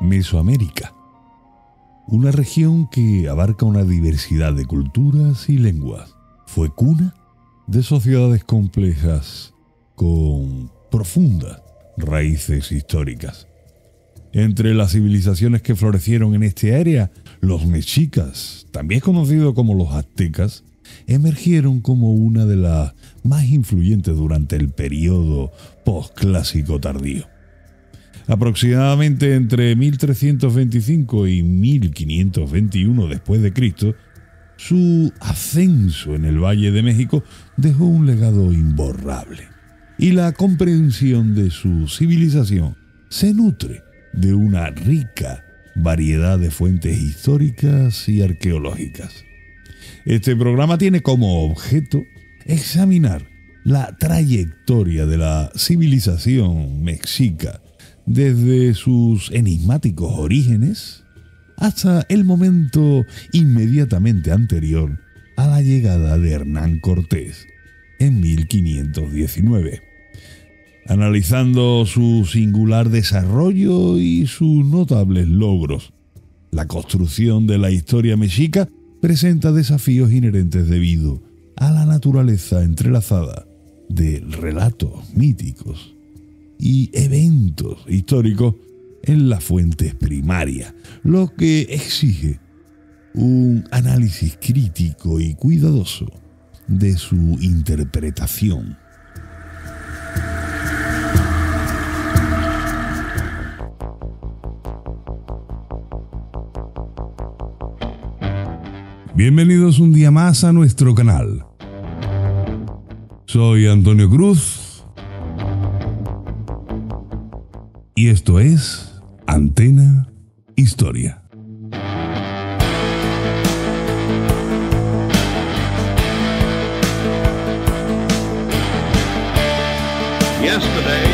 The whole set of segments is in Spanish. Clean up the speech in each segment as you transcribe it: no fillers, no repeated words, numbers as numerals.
Mesoamérica, una región que abarca una diversidad de culturas y lenguas. Fue cuna de sociedades complejas con profundas raíces históricas. Entre las civilizaciones que florecieron en este área, los mexicas, también conocidos como los aztecas, emergieron como una de las más influyentes durante el periodo posclásico tardío. Aproximadamente entre 1325 y 1521 después de Cristo, su ascenso en el Valle de México dejó un legado imborrable, y la comprensión de su civilización se nutre de una rica variedad de fuentes históricas y arqueológicas. Este programa tiene como objeto examinar la trayectoria de la civilización mexica desde sus enigmáticos orígenes hasta el momento inmediatamente anterior a la llegada de Hernán Cortés en 1519, analizando su singular desarrollo y sus notables logros. La construcción de la historia mexica presenta desafíos inherentes debido a la naturaleza entrelazada de relatos míticos y eventos históricos en las fuentes primarias, lo que exige un análisis crítico y cuidadoso de su interpretación. Bienvenidos un día más a nuestro canal. Soy Antonio Cruz y esto es Antena Historia. Yesterday,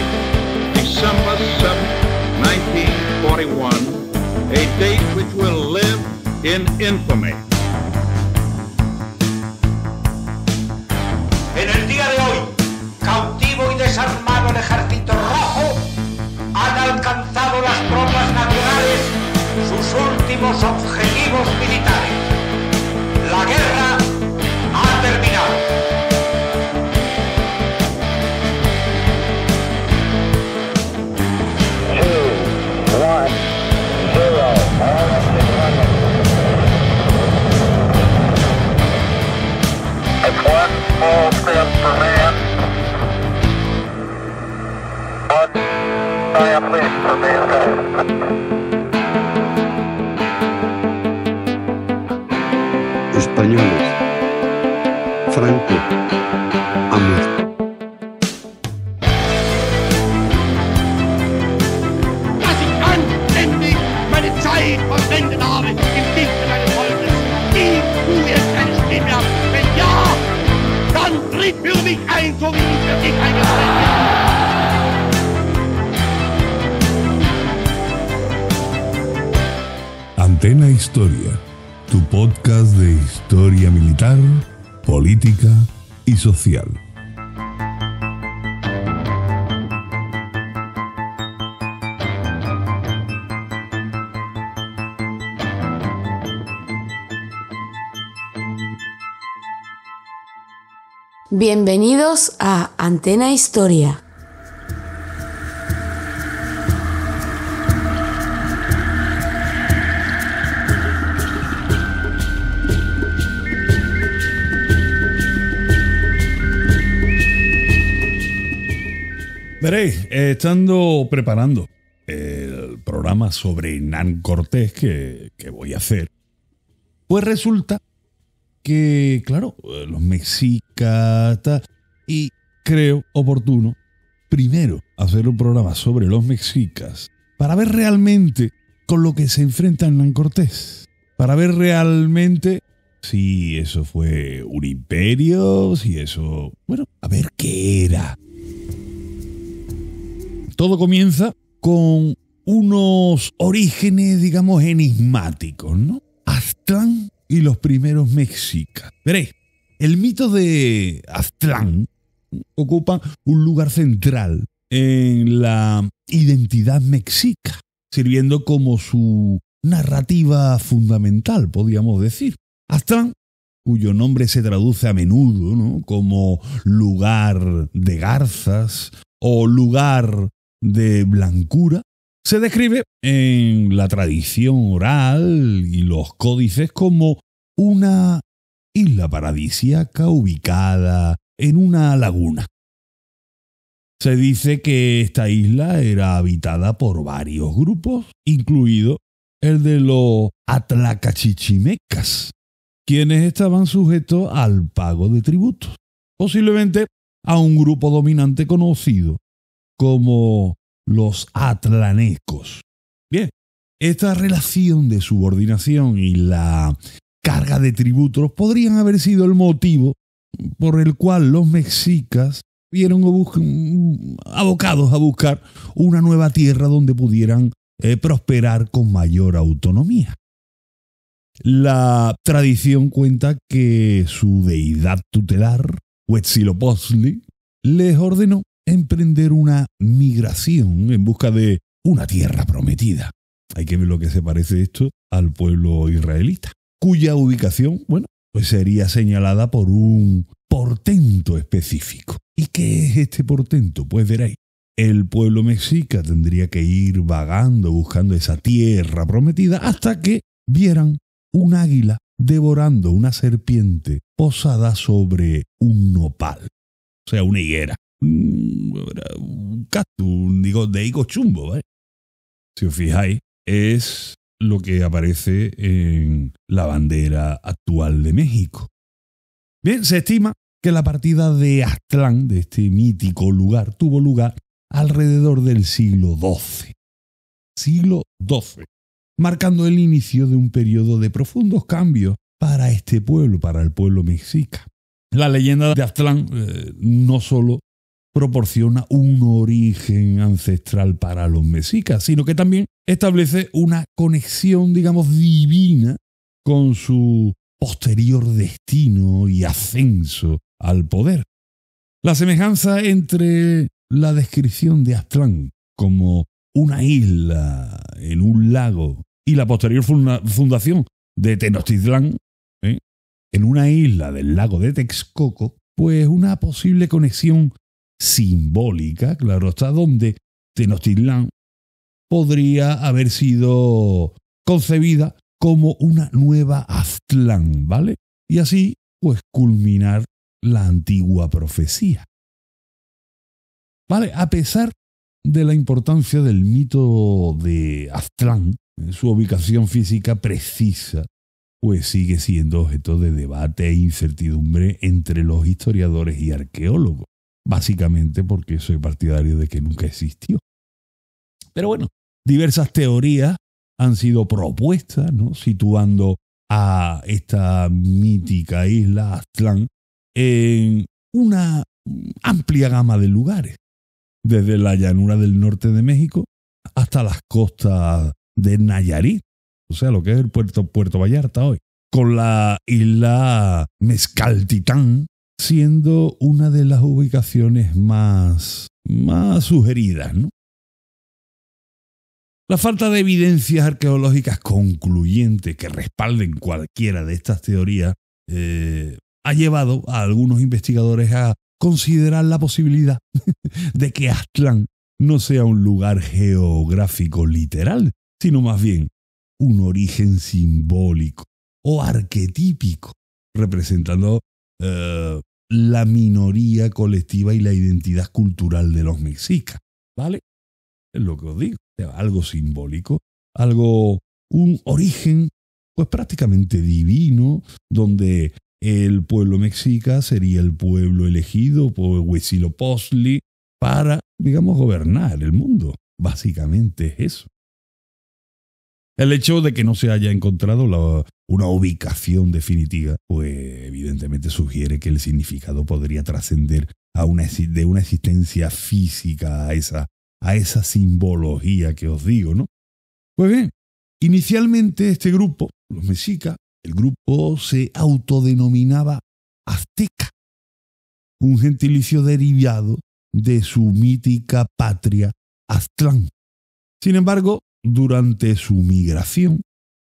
December 7th, 1941, a date which will live in infamy. En el día de hoy, cautivo y desarmado el Ejército Rojo, han alcanzado las tropas nacionales sus últimos objetivos militares. La guerra ha terminado. It's one small step for man, one giant leap for mankind. Españoles, Franco ha muerto. Dass ich anständig meine Zeit verwendet habe im Dienste meines Volkes. Gib du jetzt eine Stimme ab. Wenn ja, dann tritt für mich ein, so wie ich für dich eingetreten bin. Antena Historia, tu podcast de historia militar, política y social. Bienvenidos a Antena Historia. Veréis, estando preparando el programa sobre Hernán Cortés que voy a hacer, pues resulta que, claro, los mexicas y creo oportuno primero hacer un programa sobre los mexicas para ver realmente con lo que se enfrenta Hernán Cortés, para ver realmente si eso fue un imperio, si eso, bueno, a ver qué era. Todo comienza con unos orígenes, digamos, enigmáticos, ¿no? Aztlán y los primeros mexicas. Veréis, el mito de Aztlán ocupa un lugar central en la identidad mexica, sirviendo como su narrativa fundamental, podríamos decir. Aztlán, cuyo nombre se traduce a menudo, ¿no?, como lugar de garzas o lugar de blancura, se describe en la tradición oral y los códices como una isla paradisíaca ubicada en una laguna. Se dice que esta isla era habitada por varios grupos, incluido el de los atlacachichimecas, quienes estaban sujetos al pago de tributos, posiblemente a un grupo dominante conocido como los atlanecos. Bien, esta relación de subordinación y la carga de tributos podrían haber sido el motivo por el cual los mexicas vieron abocados a buscar una nueva tierra donde pudieran prosperar con mayor autonomía. La tradición cuenta que su deidad tutelar, Huitzilopochtli, les ordenó emprender una migración en busca de una tierra prometida. Hay que ver lo que se parece esto al pueblo israelita, cuya ubicación, pues sería señalada por un portento específico. ¿Y qué es este portento? Pues veréis, el pueblo mexica tendría que ir vagando buscando esa tierra prometida hasta que vieran un águila devorando una serpiente posada sobre un nopal, o sea, una higuera. Un cactus, digo, de higo chumbo, ¿vale? Si os fijáis, es lo que aparece en la bandera actual de México. Bien, se estima que la partida de Aztlán, de este mítico lugar, tuvo lugar alrededor del siglo XII. Siglo XII, marcando el inicio de un periodo de profundos cambios para este pueblo, para el pueblo mexica. La leyenda de Aztlán no solo proporciona un origen ancestral para los mexicas, sino que también establece una conexión, digamos, divina con su posterior destino y ascenso al poder. La semejanza entre la descripción de Aztlán como una isla en un lago y la posterior fundación de Tenochtitlán en una isla del lago de Texcoco, pues una posible conexión simbólica, claro está, donde Tenochtitlán podría haber sido concebida como una nueva Aztlán, ¿vale? Y así, pues, culminar la antigua profecía. ¿Vale? A pesar de la importancia del mito de Aztlán, su ubicación física precisa, pues sigue siendo objeto de debate e incertidumbre entre los historiadores y arqueólogos. Básicamente porque soy partidario de que nunca existió. Pero bueno, diversas teorías han sido propuestas, ¿no?, situando a esta mítica isla, Aztlán, en una amplia gama de lugares, desde la llanura del norte de México hasta las costas de Nayarit, o sea, lo que es el Puerto Vallarta hoy, con la isla Mezcaltitán siendo una de las ubicaciones más sugeridas, ¿no? La falta de evidencias arqueológicas concluyentes que respalden cualquiera de estas teorías ha llevado a algunos investigadores a considerar la posibilidad de que Aztlán no sea un lugar geográfico literal, sino más bien un origen simbólico o arquetípico, representando la minoría colectiva y la identidad cultural de los mexicas, ¿vale? Es lo que os digo, algo simbólico, un origen pues prácticamente divino, donde el pueblo mexica sería el pueblo elegido por Huitzilopochtli para, digamos, gobernar el mundo. Básicamente es eso. El hecho de que no se haya encontrado una ubicación definitiva, pues evidentemente sugiere que el significado podría trascender de una existencia física a a esa simbología que os digo, ¿no? Pues bien, inicialmente este grupo, los mexicas, el grupo se autodenominaba azteca, un gentilicio derivado de su mítica patria Aztlán. Sin embargo, durante su migración,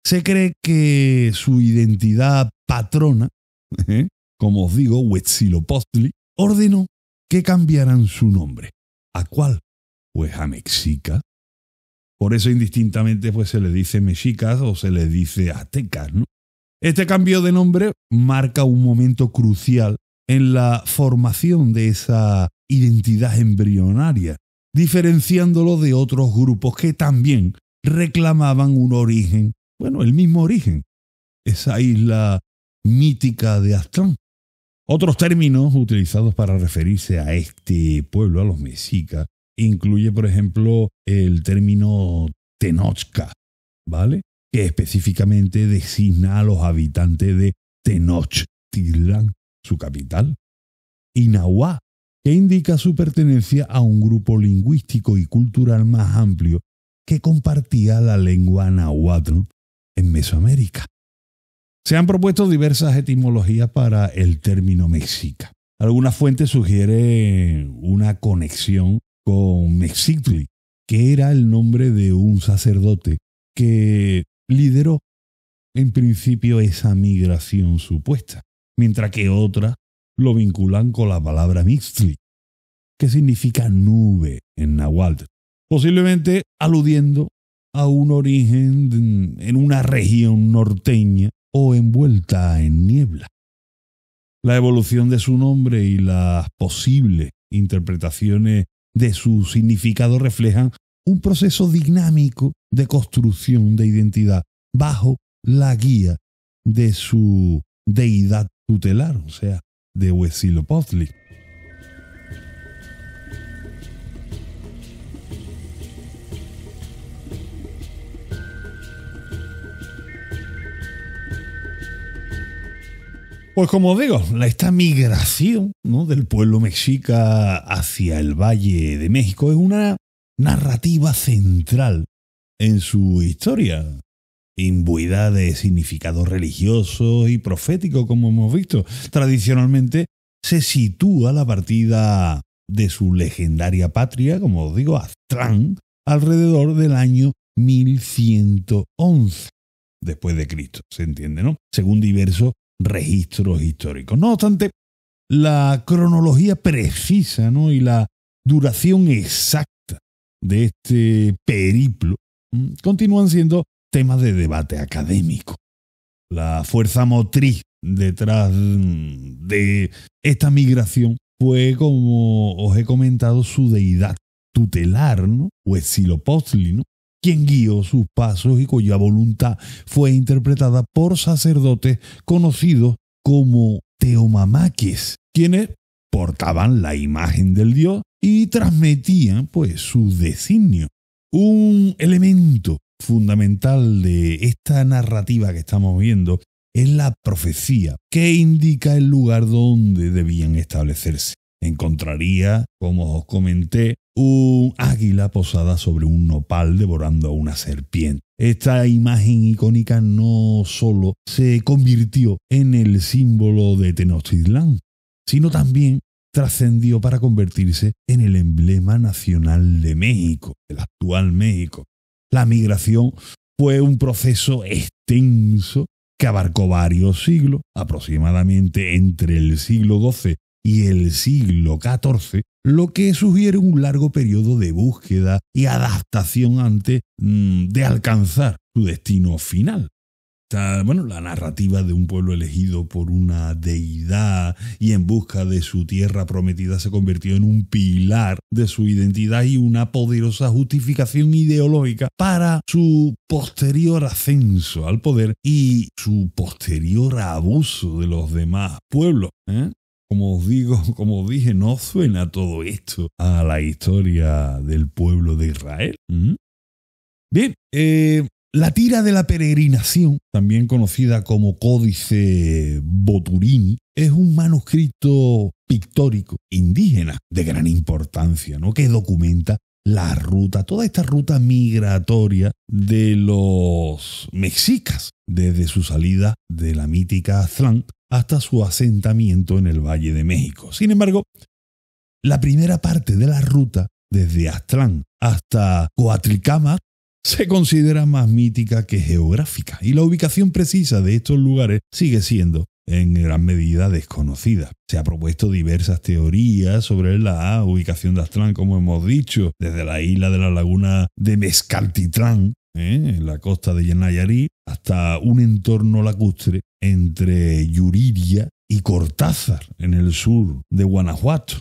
se cree que su identidad patrona, como os digo, Huitzilopochtli, ordenó que cambiaran su nombre. ¿A cuál? Pues a mexica. Por eso indistintamente pues se le dice mexicas o se le dice aztecas, ¿no? Este cambio de nombre marca un momento crucial en la formación de esa identidad embrionaria, diferenciándolo de otros grupos que también reclamaban un origen, bueno, el mismo origen, esa isla mítica de Aztlán. Otros términos utilizados para referirse a este pueblo, a los mexicas, incluye, por ejemplo, el término Tenochca, ¿vale? Que específicamente designa a los habitantes de Tenochtitlán, su capital. Y Nahuatl, que indica su pertenencia a un grupo lingüístico y cultural más amplio que compartía la lengua náhuatl en Mesoamérica. Se han propuesto diversas etimologías para el término mexica. Algunas fuentes sugieren una conexión con Mexictli, que era el nombre de un sacerdote que lideró en principio esa migración supuesta, mientras que otras lo vinculan con la palabra Mixtli, que significa nube en náhuatl, posiblemente aludiendo a un origen en una región norteña o envuelta en niebla. La evolución de su nombre y las posibles interpretaciones de su significado reflejan un proceso dinámico de construcción de identidad bajo la guía de su deidad tutelar, o sea, de Huitzilopochtli. Pues como digo, esta migración, ¿no?, del pueblo mexica hacia el Valle de México es una narrativa central en su historia, imbuida de significados religiosos y proféticos, como hemos visto. Tradicionalmente se sitúa la partida de su legendaria patria, como os digo, Aztlán, alrededor del año 1111 después de Cristo, se entiende, ¿no? Según diversos registros históricos. No obstante, la cronología precisa, ¿no?, y la duración exacta de este periplo continúan siendo temas de debate académico. La fuerza motriz detrás de esta migración fue, como os he comentado, su deidad tutelar, ¿no?, Huitzilopochtli, ¿no?, quien guió sus pasos y cuya voluntad fue interpretada por sacerdotes conocidos como teomamaques, quienes portaban la imagen del dios y transmitían pues su designio. Un elemento fundamental de esta narrativa que estamos viendo es la profecía, que indica el lugar donde debían establecerse. Encontraría, como os comenté, un águila posada sobre un nopal devorando a una serpiente. Esta imagen icónica no solo se convirtió en el símbolo de Tenochtitlán, sino también trascendió para convertirse en el emblema nacional de México, el actual México. La migración fue un proceso extenso que abarcó varios siglos, aproximadamente entre el siglo XII y el siglo XIV, lo que sugiere un largo periodo de búsqueda y adaptación antes de alcanzar su destino final. La narrativa de un pueblo elegido por una deidad y en busca de su tierra prometida se convirtió en un pilar de su identidad y una poderosa justificación ideológica para su posterior ascenso al poder y su posterior abuso de los demás pueblos. Como os digo, como os dije, no suena todo esto a la historia del pueblo de Israel. Bien, la tira de la peregrinación, también conocida como Códice Boturini, es un manuscrito pictórico indígena de gran importancia, ¿no?, que documenta la ruta, toda esta ruta migratoria de los mexicas, desde su salida de la mítica Aztlán hasta su asentamiento en el Valle de México. Sin embargo, la primera parte de la ruta, desde Aztlán hasta Coatlicámac, se considera más mítica que geográfica, y la ubicación precisa de estos lugares sigue siendo en gran medida desconocida. Se ha propuesto diversas teorías sobre la ubicación de Aztlán, como hemos dicho, desde la isla de la laguna de Mezcaltitlán, en la costa de Nayarit, hasta un entorno lacustre entre Yuriria y Cortázar, en el sur de Guanajuato.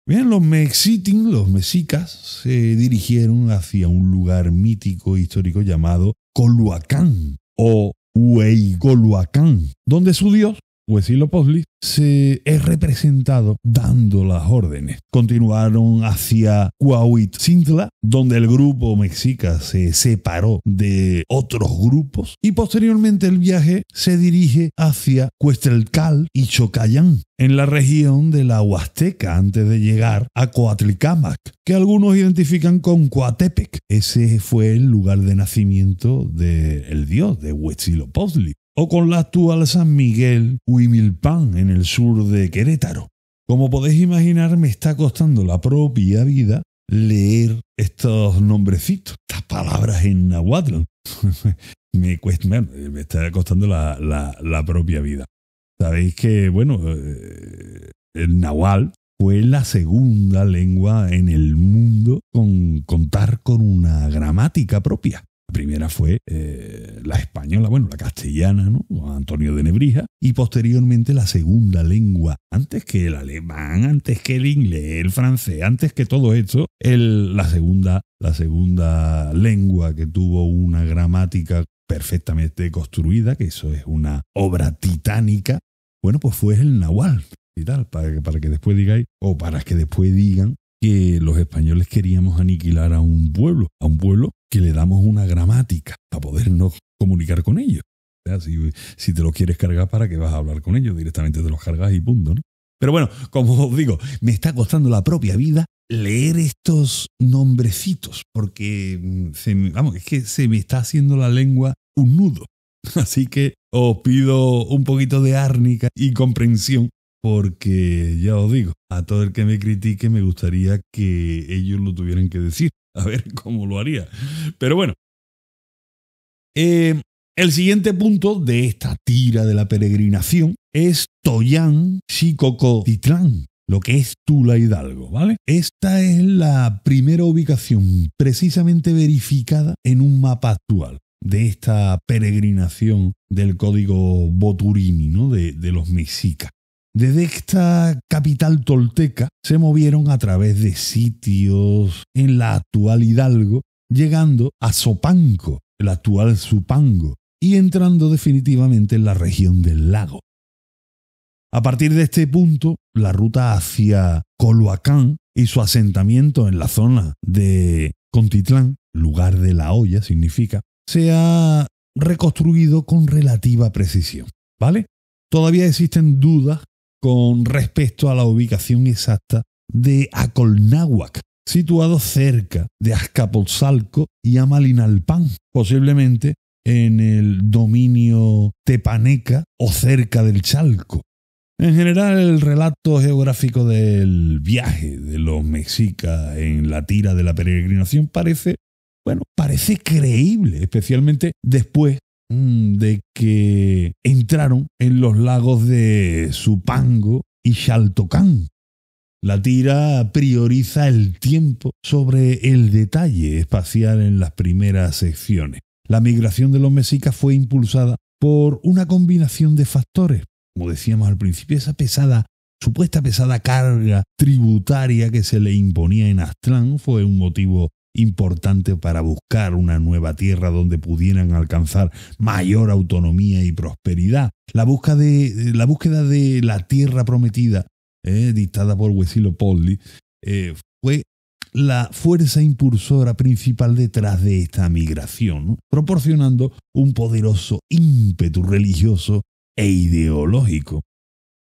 Bien, los mexicas, se dirigieron hacia un lugar mítico histórico llamado Coluacán o Hueycoluacán, donde su dios, Huitzilopochtli, se es representado dando las órdenes. Continuaron hacia Cuauhtzintla, donde el grupo mexica se separó de otros grupos, y posteriormente el viaje se dirige hacia Cuestelcal y Chocayán, en la región de la Huasteca, antes de llegar a Coatlicámac, que algunos identifican con Coatepec. Ese fue el lugar de nacimiento del dios, de Huitzilopochtli, o con la actual San Miguel Huimilpan, en el sur de Querétaro. Como podéis imaginar, me está costando la propia vida leer estos nombrecitos, estas palabras en náhuatl. me está costando la propia vida. Sabéis que, el náhuatl fue la segunda lengua en el mundo con contar con una gramática propia. La primera fue la española, la castellana, ¿no? Antonio de Nebrija, y posteriormente la segunda lengua, antes que el alemán, antes que el inglés, el francés, antes que todo esto, la segunda lengua que tuvo una gramática perfectamente construida, que eso es una obra titánica, pues fue el náhuatl y tal, para que después digáis, o para que después digan que los españoles queríamos aniquilar a un pueblo que le damos una gramática para podernos comunicar con ellos. O sea, si te lo quieres cargar, ¿para qué vas a hablar con ellos? Directamente te los cargas y punto, ¿no? Pero bueno, como os digo, me está costando la propia vida leer estos nombrecitos, porque es que se me está haciendo la lengua un nudo. Así que os pido un poquito de árnica y comprensión, porque ya os digo, a todo el que me critique me gustaría que ellos lo tuvieran que decir. A ver cómo lo haría. Pero bueno, el siguiente punto de esta tira de la peregrinación es Toyán Xicocotitlán, lo que es Tula Hidalgo, ¿vale? Esta es la primera ubicación precisamente verificada en un mapa actual de esta peregrinación del código Boturini, ¿no? de los mexicas. Desde esta capital tolteca se movieron a través de sitios en la actual Hidalgo, llegando a Zopanco, el actual Zupango, y entrando definitivamente en la región del lago. A partir de este punto, la ruta hacia Coluacán y su asentamiento en la zona de Contitlán, lugar de la olla significa, se ha reconstruido con relativa precisión, ¿vale? Todavía existen dudas con respecto a la ubicación exacta de Acolnáhuac, situado cerca de Azcapotzalco y Amalinalpan, posiblemente en el dominio tepaneca o cerca del Chalco. En general, el relato geográfico del viaje de los mexicas en la tira de la peregrinación parece creíble, especialmente después de que entraron en los lagos de Zupango y Xaltocán. La tira prioriza el tiempo sobre el detalle espacial en las primeras secciones. La migración de los mexicas fue impulsada por una combinación de factores. Como decíamos al principio, esa supuesta pesada carga tributaria que se le imponía en Aztlán fue un motivo importante para buscar una nueva tierra donde pudieran alcanzar mayor autonomía y prosperidad. La búsqueda de la tierra prometida, dictada por Huitzilopochtli, fue la fuerza impulsora principal detrás de esta migración, ¿no? Proporcionando un poderoso ímpetu religioso e ideológico.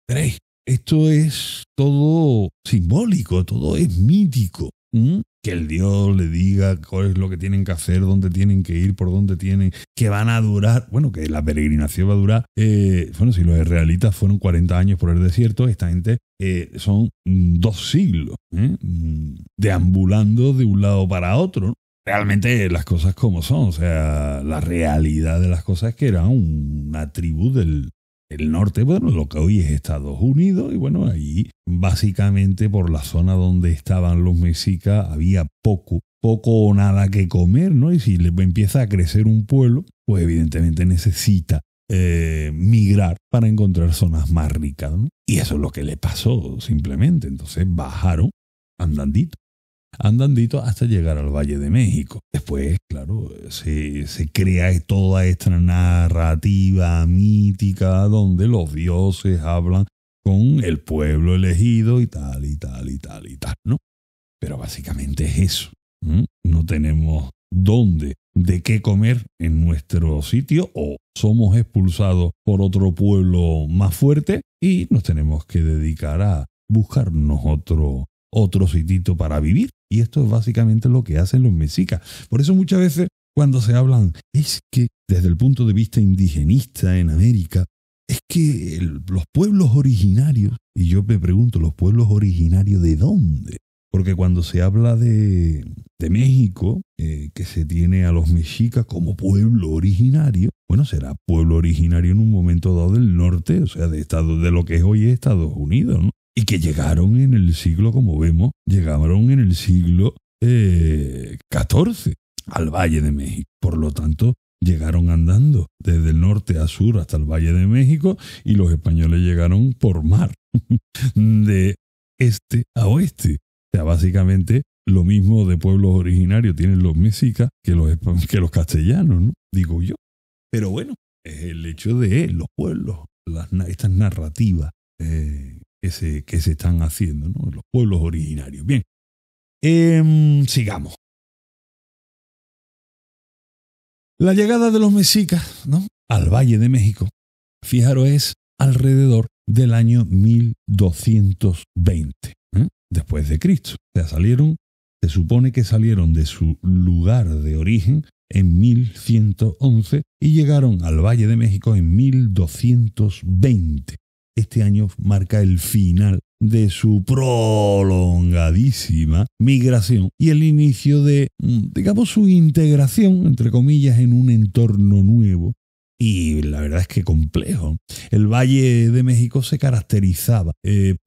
Veréis, esto es todo simbólico, todo es mítico. que el Dios le diga cuál es lo que tienen que hacer, dónde tienen que ir, por dónde tienen, que van a durar, bueno, que la peregrinación va a durar, bueno, si los israelitas fueron 40 años por el desierto, esta gente son 2 siglos, deambulando de un lado para otro, ¿no? Realmente las cosas como son, o sea, la realidad de las cosas es que era una tribu del norte, bueno, lo que hoy es Estados Unidos, y bueno, ahí básicamente por la zona donde estaban los mexicas había poco o nada que comer, ¿no? Y si le empieza a crecer un pueblo, pues evidentemente necesita migrar para encontrar zonas más ricas, ¿no? Y eso es lo que le pasó simplemente. Entonces bajaron andandito hasta llegar al Valle de México. Después, claro, se crea toda esta narrativa mítica donde los dioses hablan con el pueblo elegido y tal, ¿no? Pero básicamente es eso. No tenemos de qué comer en nuestro sitio, o somos expulsados por otro pueblo más fuerte y nos tenemos que dedicar a buscarnos otro sitito para vivir. Y esto es básicamente lo que hacen los mexicas. Por eso muchas veces cuando se hablan, es que desde el punto de vista indigenista en América, es que los pueblos originarios, y yo me pregunto, ¿los pueblos originarios de dónde? Porque cuando se habla de México, que se tiene a los mexicas como pueblo originario, bueno, será pueblo originario en un momento dado del norte, o sea, de lo que es hoy Estados Unidos, ¿no? Y que llegaron en el siglo, como vemos, llegaron en el siglo XIV al Valle de México. Por lo tanto, llegaron andando desde el norte a sur hasta el Valle de México, y los españoles llegaron por mar, de este a oeste. O sea, básicamente lo mismo de pueblos originarios tienen los mexicas que los castellanos, ¿no? Digo yo. Pero bueno, es el hecho de los pueblos, estas narrativas que se están haciendo, ¿no? Los pueblos originarios. Bien, sigamos. La llegada de los mexicas, ¿no?, al Valle de México, fijaros, es alrededor del año 1220, después de Cristo. O sea, se supone que salieron de su lugar de origen en 1111 y llegaron al Valle de México en 1220. Este año marca el final de su prolongadísima migración y el inicio de, digamos, su integración, entre comillas, en un entorno nuevo. Y la verdad es que complejo. El Valle de México se caracterizaba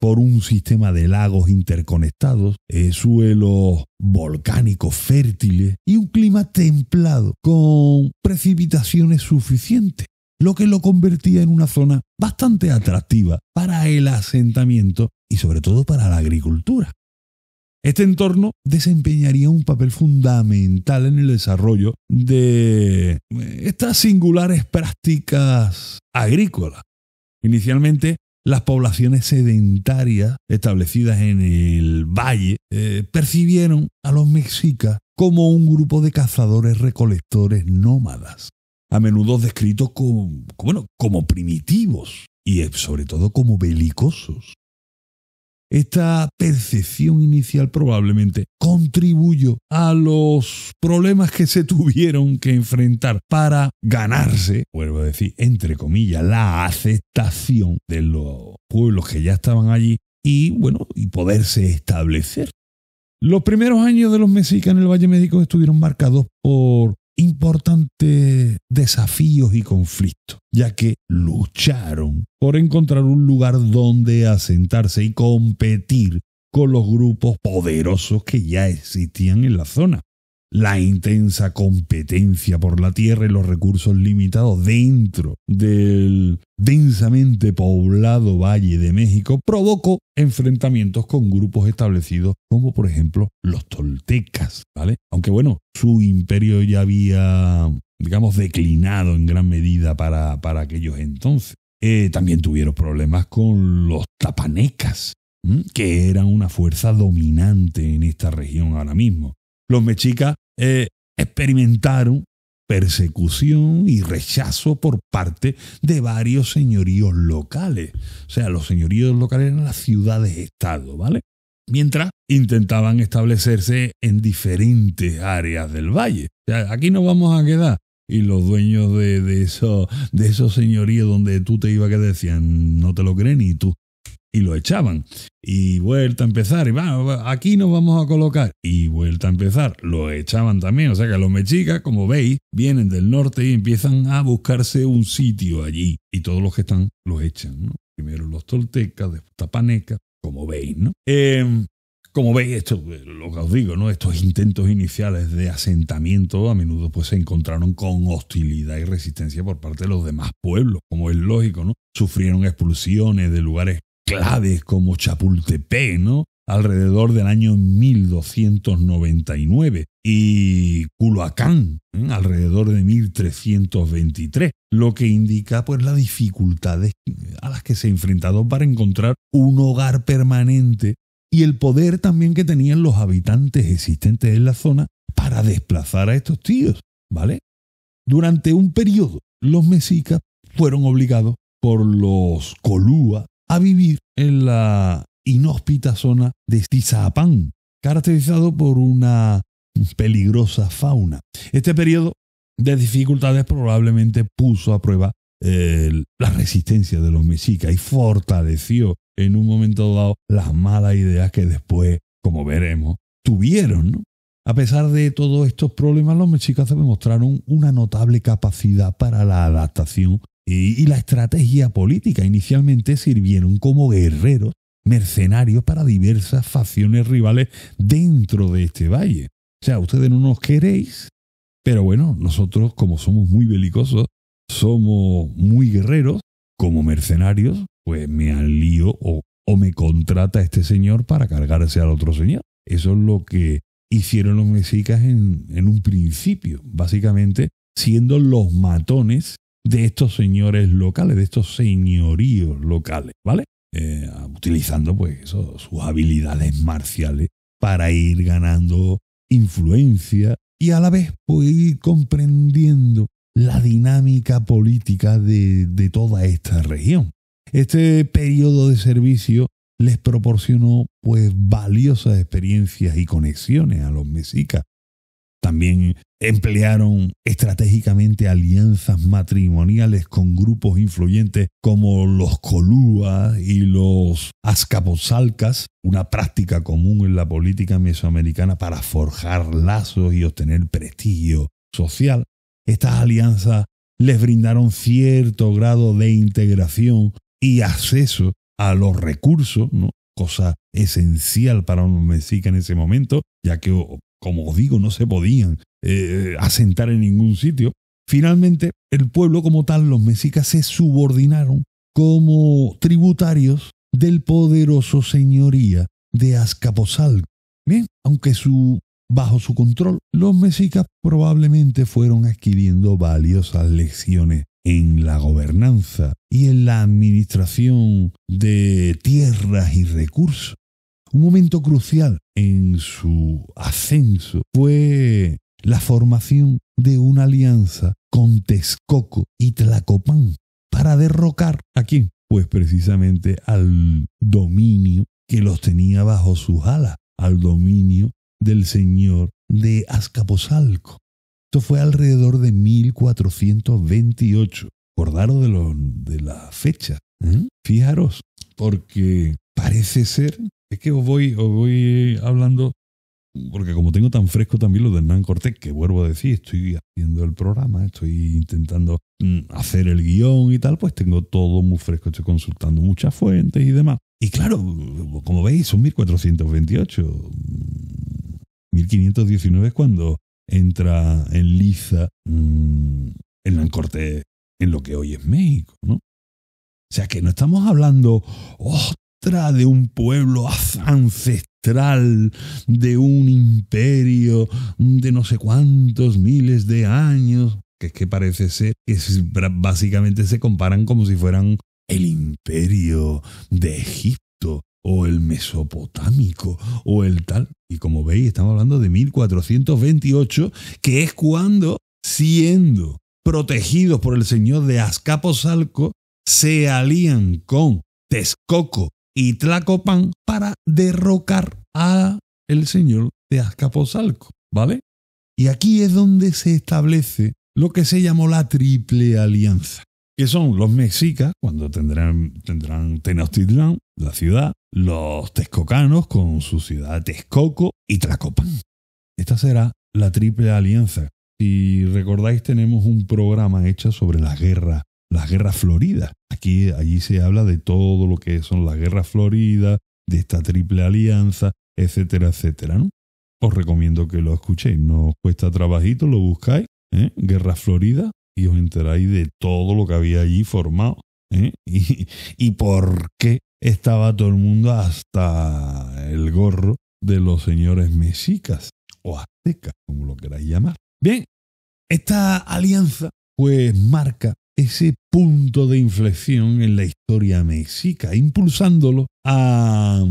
por un sistema de lagos interconectados, suelos volcánicos fértiles y un clima templado con precipitaciones suficientes, lo que lo convertía en una zona bastante atractiva para el asentamiento y sobre todo para la agricultura. Este entorno desempeñaría un papel fundamental en el desarrollo de estas singulares prácticas agrícolas. Inicialmente, las poblaciones sedentarias establecidas en el valle percibieron a los mexicas como un grupo de cazadores-recolectores nómadas, a menudo descritos como primitivos y sobre todo como belicosos. Esta percepción inicial probablemente contribuyó a los problemas que se tuvieron que enfrentar para ganarse, vuelvo a decir, entre comillas, la aceptación de los pueblos que ya estaban allí y poderse establecer. Los primeros años de los mexicas en el Valle de México estuvieron marcados por importantes desafíos y conflictos, ya que lucharon por encontrar un lugar donde asentarse y competir con los grupos poderosos que ya existían en la zona. La intensa competencia por la tierra y los recursos limitados dentro del densamente poblado Valle de México provocó enfrentamientos con grupos establecidos como por ejemplo los toltecas, ¿vale? Aunque su imperio ya había, declinado en gran medida para aquellos entonces. También tuvieron problemas con los tapanecas, que eran una fuerza dominante en esta región ahora mismo. Los mexicas experimentaron persecución y rechazo por parte de varios señoríos locales. O sea, los señoríos locales eran las ciudades-estado, ¿vale? mientras intentaban establecerse en diferentes áreas del valle. O sea, aquí nos vamos a quedar. Y los dueños de esos señoríos donde tú te ibas, que decían, no te lo creen ni tú. Y lo echaban. Y vuelta a empezar. Y aquí nos vamos a colocar. Y vuelta a empezar. Lo echaban también. O sea que los mexicas, como veis, vienen del norte y empiezan a buscarse un sitio allí. Y todos los que están los echan, ¿no? Primero los toltecas, después tapanecas, como veis, ¿no? Como veis, esto, lo que os digo, ¿no? Estos intentos iniciales de asentamiento a menudo pues se encontraron con hostilidad y resistencia por parte de los demás pueblos, como es lógico, ¿no? Sufrieron expulsiones de lugares claves como Chapultepec, ¿no? Alrededor del año 1299 y Culhuacán, alrededor de 1323, lo que indica pues las dificultades a las que se enfrentaron para encontrar un hogar permanente y el poder también que tenían los habitantes existentes en la zona para desplazar a estos tíos, ¿vale? Durante un periodo, los mexicas fueron obligados por los colúa a vivir en la inhóspita zona de Tizapán, caracterizado por una peligrosa fauna. Este periodo de dificultades probablemente puso a prueba la resistencia de los mexicas y fortaleció en un momento dado las malas ideas que después, como veremos, tuvieron, ¿no? A pesar de todos estos problemas, los mexicas demostraron una notable capacidad para la adaptación y la estrategia política. Inicialmente sirvieron como guerreros mercenarios para diversas facciones rivales dentro de este valle. O sea, ustedes no nos queréis, pero bueno, nosotros, como somos muy belicosos, somos muy guerreros, como mercenarios, pues me alío o me contrata este señor para cargarse al otro señor. Eso es lo que hicieron los mexicas en un principio, básicamente siendo los matones de estos señores locales, de estos señoríos locales, ¿vale? Utilizando pues sus habilidades marciales para ir ganando influencia y a la vez pues ir comprendiendo la dinámica política de toda esta región. Este periodo de servicio les proporcionó pues valiosas experiencias y conexiones a los mexicas. También emplearon estratégicamente alianzas matrimoniales con grupos influyentes como los colúas y los azcapotzalcas, una práctica común en la política mesoamericana para forjar lazos y obtener prestigio social. Estas alianzas les brindaron cierto grado de integración y acceso a los recursos, ¿no? Cosa esencial para los mexicas en ese momento, ya que, como os digo, no se podían asentar en ningún sitio. Finalmente, el pueblo como tal, los mexicas, se subordinaron como tributarios del poderoso señoría de Azcapotzalco. Bien, aunque bajo su control, los mexicas probablemente fueron adquiriendo valiosas lecciones en la gobernanza y en la administración de tierras y recursos. Un momento crucial en su ascenso fue la formación de una alianza con Texcoco y Tlacopan para derrocar ¿a quién? Pues precisamente al dominio que los tenía bajo sus alas, al dominio del señor de Azcapotzalco. Esto fue alrededor de 1428. Acordaros de la fecha. Fijaros, porque parece ser, es que os voy hablando, porque como tengo tan fresco también lo de Hernán Cortés, que vuelvo a decir, estoy haciendo el programa, estoy intentando hacer el guión y tal, pues tengo todo muy fresco, estoy consultando muchas fuentes y demás. Y claro, como veis, son 1428. 1519 es cuando entra en liza Hernán Cortés en lo que hoy es México, ¿no? O sea que no estamos hablando de un pueblo ancestral, de un imperio de no sé cuántos miles de años, que es que parece ser que básicamente se comparan como si fueran el imperio de Egipto o el mesopotámico o el tal. Y como veis, estamos hablando de 1428, que es cuando, siendo protegidos por el señor de Azcapotzalco, se alían con Texcoco y Tlacopan para derrocar a el señor de Azcapotzalco, ¿vale? Y aquí es donde se establece lo que se llamó la Triple Alianza, que son los mexicas, cuando tendrán Tenochtitlán, la ciudad, los texcocanos con su ciudad Texcoco y Tlacopan. Esta será la Triple Alianza. Si recordáis, tenemos un programa hecho sobre las guerras floridas. Allí se habla de todo lo que son las guerras floridas, de esta Triple Alianza, etcétera, etcétera, ¿no? Os recomiendo que lo escuchéis, no os cuesta trabajito, lo buscáis, Guerras Floridas, y os enteráis de todo lo que había allí formado, y por qué estaba todo el mundo hasta el gorro de los señores mexicas o aztecas, como lo queráis llamar. Bien, esta alianza pues marca ese punto de inflexión en la historia mexica, impulsándolo a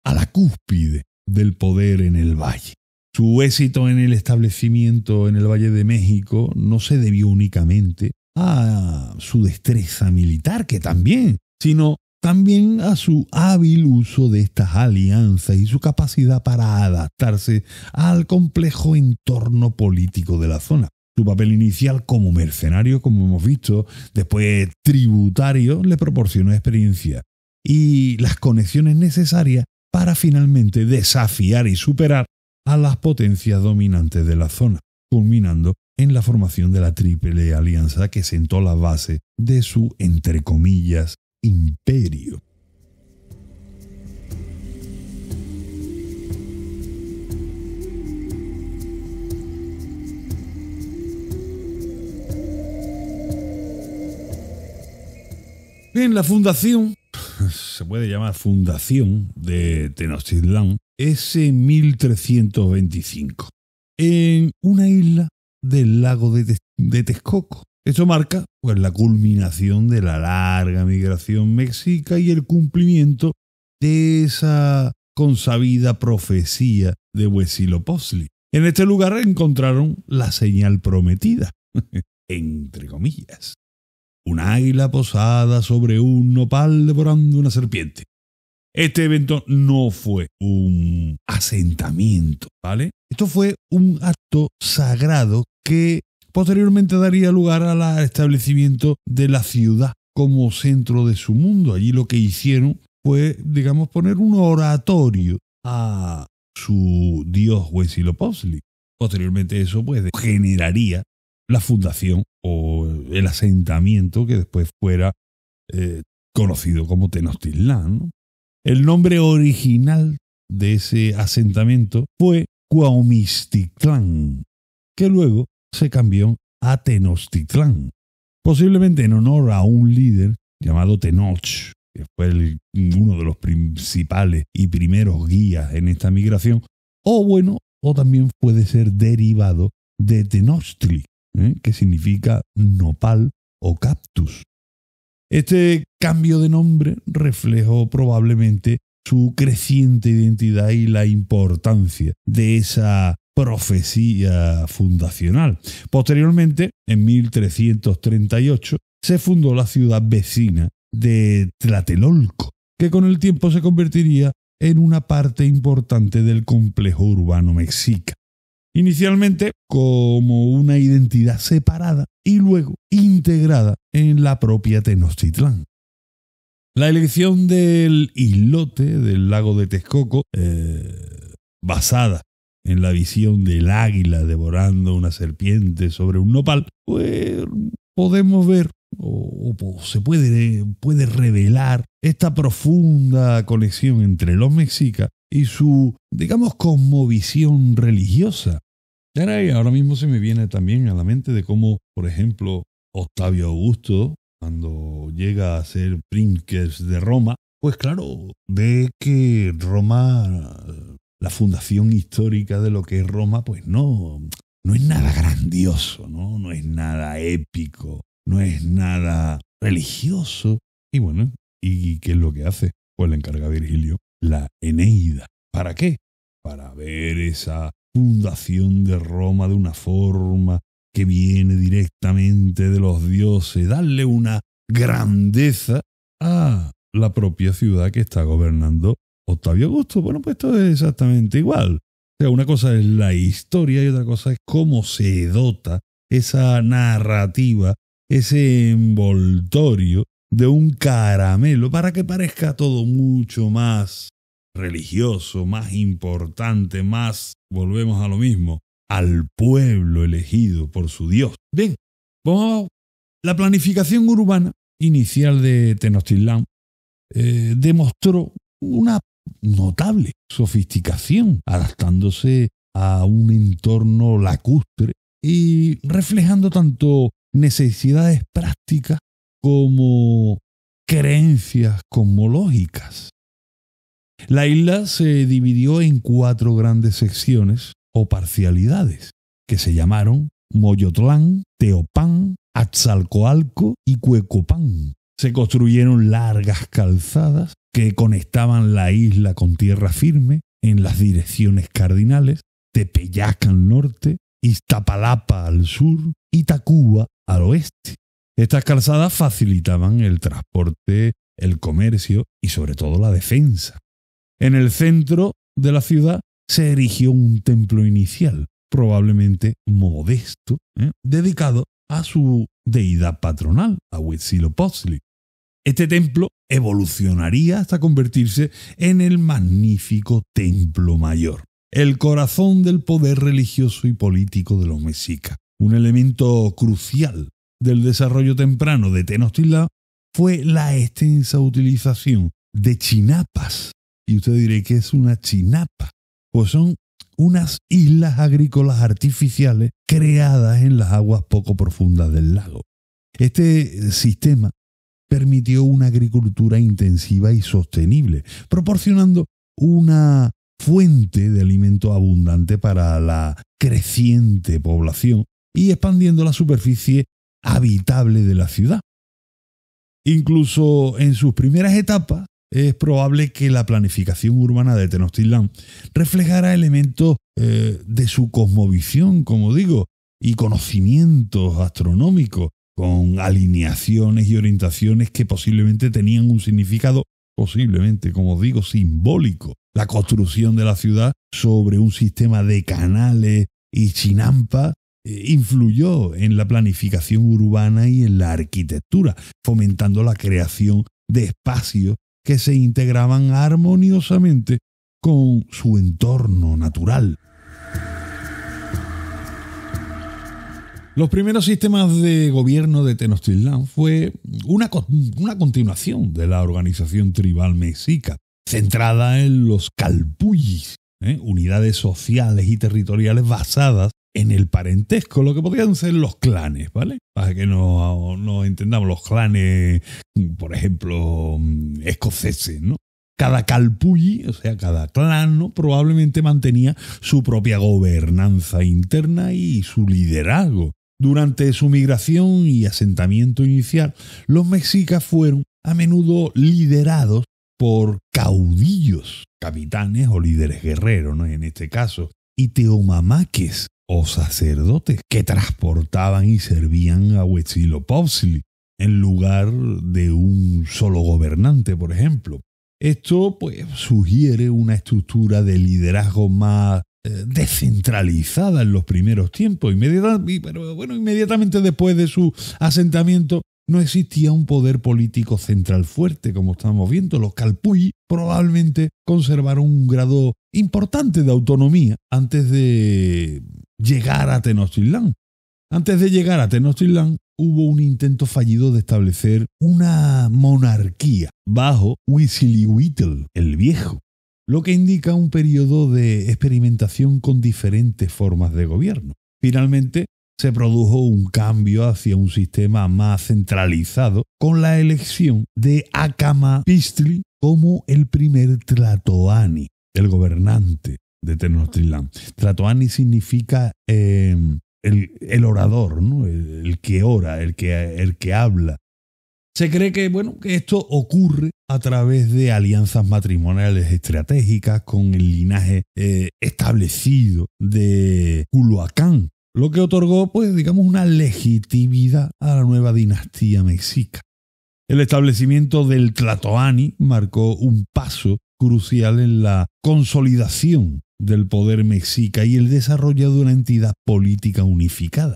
la cúspide del poder en el valle. Su éxito en el establecimiento en el Valle de México no se debió únicamente a su destreza militar, que también, sino también a su hábil uso de estas alianzas y su capacidad para adaptarse al complejo entorno político de la zona. Su papel inicial como mercenario, como hemos visto, después tributario, le proporcionó experiencia y las conexiones necesarias para finalmente desafiar y superar a las potencias dominantes de la zona, culminando en la formación de la Triple Alianza que sentó la base de su, entre comillas, imperio. Bien, la fundación, se puede llamar fundación de Tenochtitlán, es en 1325, en una isla del lago de Texcoco. Esto marca pues, la culminación de la larga migración mexica y el cumplimiento de esa consabida profecía de Huitzilopochtli. En este lugar encontraron la señal prometida, entre comillas. Una águila posada sobre un nopal devorando una serpiente. Este evento no fue un asentamiento, ¿vale? Esto fue un acto sagrado que posteriormente daría lugar al establecimiento de la ciudad como centro de su mundo. Allí lo que hicieron fue, digamos, poner un oratorio a su dios Huitzilopochtli. Posteriormente eso pues generaría la fundación o el asentamiento que después fuera conocido como Tenochtitlán, ¿no? El nombre original de ese asentamiento fue Cuauhmixtitlán, que luego se cambió a Tenochtitlán, posiblemente en honor a un líder llamado Tenoch, que fue uno de los principales y primeros guías en esta migración, o también puede ser derivado de Tenochtli, que significa nopal o cactus. Este cambio de nombre reflejó probablemente su creciente identidad y la importancia de esa profecía fundacional. Posteriormente, en 1338, se fundó la ciudad vecina de Tlatelolco, que con el tiempo se convertiría en una parte importante del complejo urbano mexica. Inicialmente como una identidad separada y luego integrada en la propia Tenochtitlán. La elección del islote del lago de Texcoco, basada en la visión del águila devorando una serpiente sobre un nopal, pues podemos ver o se puede revelar esta profunda conexión entre los mexicas y su, digamos, cosmovisión religiosa. Ahora mismo se me viene también a la mente de cómo, por ejemplo, Octavio Augusto, cuando llega a ser Princeps de Roma, pues claro, ve que Roma, la fundación histórica de lo que es Roma, pues no es nada grandioso, no es nada épico, no es nada religioso. Y bueno, ¿y qué es lo que hace? Pues le encarga a Virgilio la Eneida. ¿Para qué? Para ver esa fundación de Roma de una forma que viene directamente de los dioses, darle una grandeza a la propia ciudad que está gobernando Octavio Augusto. Bueno, pues esto es exactamente igual. O sea, una cosa es la historia y otra cosa es cómo se dota esa narrativa, ese envoltorio de un caramelo para que parezca todo mucho más religioso, más importante, más, volvemos a lo mismo, al pueblo elegido por su Dios. Bien, vamos a la planificación urbana inicial de Tenochtitlán demostró una notable sofisticación, adaptándose a un entorno lacustre y reflejando tanto necesidades prácticas como creencias cosmológicas. La isla se dividió en 4 grandes secciones o parcialidades, que se llamaron Moyotlán, Teopán, Atzalcoalco y Cuecopán. Se construyeron largas calzadas que conectaban la isla con tierra firme en las direcciones cardinales: Tepeyac al norte, Iztapalapa al sur y Tacuba al oeste. Estas calzadas facilitaban el transporte, el comercio y sobre todo la defensa. En el centro de la ciudad se erigió un templo inicial, probablemente modesto, dedicado a su deidad patronal, a Huitzilopochtli. Este templo evolucionaría hasta convertirse en el magnífico Templo Mayor, el corazón del poder religioso y político de los mexicas. Un elemento crucial del desarrollo temprano de Tenochtitlán fue la extensa utilización de chinapas. Y usted dirá, ¿qué es una chinapa? Pues son unas islas agrícolas artificiales creadas en las aguas poco profundas del lago. Este sistema permitió una agricultura intensiva y sostenible, proporcionando una fuente de alimento abundante para la creciente población y expandiendo la superficie habitable de la ciudad. Incluso en sus primeras etapas, es probable que la planificación urbana de Tenochtitlán reflejara elementos de su cosmovisión, como digo, y conocimientos astronómicos, con alineaciones y orientaciones que posiblemente tenían un significado, posiblemente, como digo, simbólico. La construcción de la ciudad sobre un sistema de canales y chinampas influyó en la planificación urbana y en la arquitectura, fomentando la creación de espacios que se integraban armoniosamente con su entorno natural. Los primeros sistemas de gobierno de Tenochtitlán fue una continuación de la organización tribal mexica, centrada en los calpullis, unidades sociales y territoriales basadas en el parentesco, lo que podrían ser los clanes, ¿vale? Para que no entendamos, los clanes, por ejemplo, escoceses, ¿no? Cada calpulli, o sea, cada clan, ¿no?, probablemente mantenía su propia gobernanza interna y su liderazgo. Durante su migración y asentamiento inicial, los mexicas fueron a menudo liderados por caudillos, capitanes o líderes guerreros, ¿no?, en este caso, y teomamaques, o sacerdotes, que transportaban y servían a Huitzilopochtli en lugar de un solo gobernante, por ejemplo. Esto pues sugiere una estructura de liderazgo más descentralizada en los primeros tiempos. Inmediatamente después de su asentamiento no existía un poder político central fuerte, como estamos viendo. Los calpulli probablemente conservaron un grado importante de autonomía antes de llegar a Tenochtitlán. Antes de llegar a Tenochtitlán hubo un intento fallido de establecer una monarquía bajo Huitzilopochtli el Viejo, lo que indica un periodo de experimentación con diferentes formas de gobierno. Finalmente, se produjo un cambio hacia un sistema más centralizado con la elección de Acamapixtli como el primer tlatoani, el gobernante de Tenochtitlán. Tlatoani significa el orador, ¿no?, el que ora, el que habla. Se cree que esto ocurre a través de alianzas matrimoniales estratégicas con el linaje establecido de Culhuacán, lo que otorgó, una legitimidad a la nueva dinastía mexica. El establecimiento del Tlatoani marcó un paso crucial en la consolidación del poder mexica y el desarrollo de una entidad política unificada.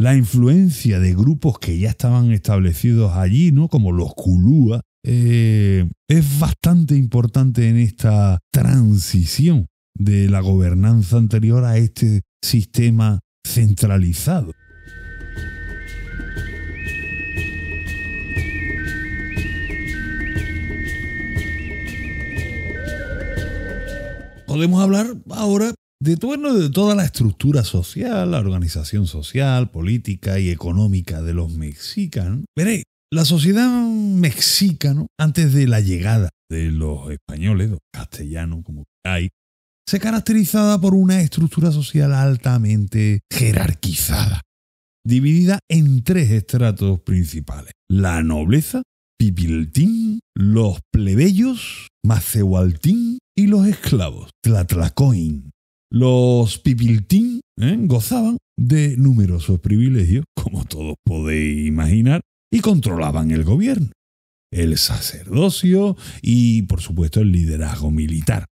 La influencia de grupos que ya estaban establecidos allí, ¿no?, como los Culúa, es bastante importante en esta transición de la gobernanza anterior a este sistema centralizado. Podemos hablar ahora de toda la estructura social, la organización social, política y económica de los mexicanos. Veréis, la sociedad mexicana, antes de la llegada de los españoles, los castellanos, como hay, se caracterizaba por una estructura social altamente jerarquizada, dividida en 3 estratos principales: la nobleza, pipiltín, los plebeyos, macehualtín, y los esclavos, tlatlacoin. Los pipiltín gozaban de numerosos privilegios, como todos podéis imaginar, y controlaban el gobierno, el sacerdocio y, por supuesto, el liderazgo militar.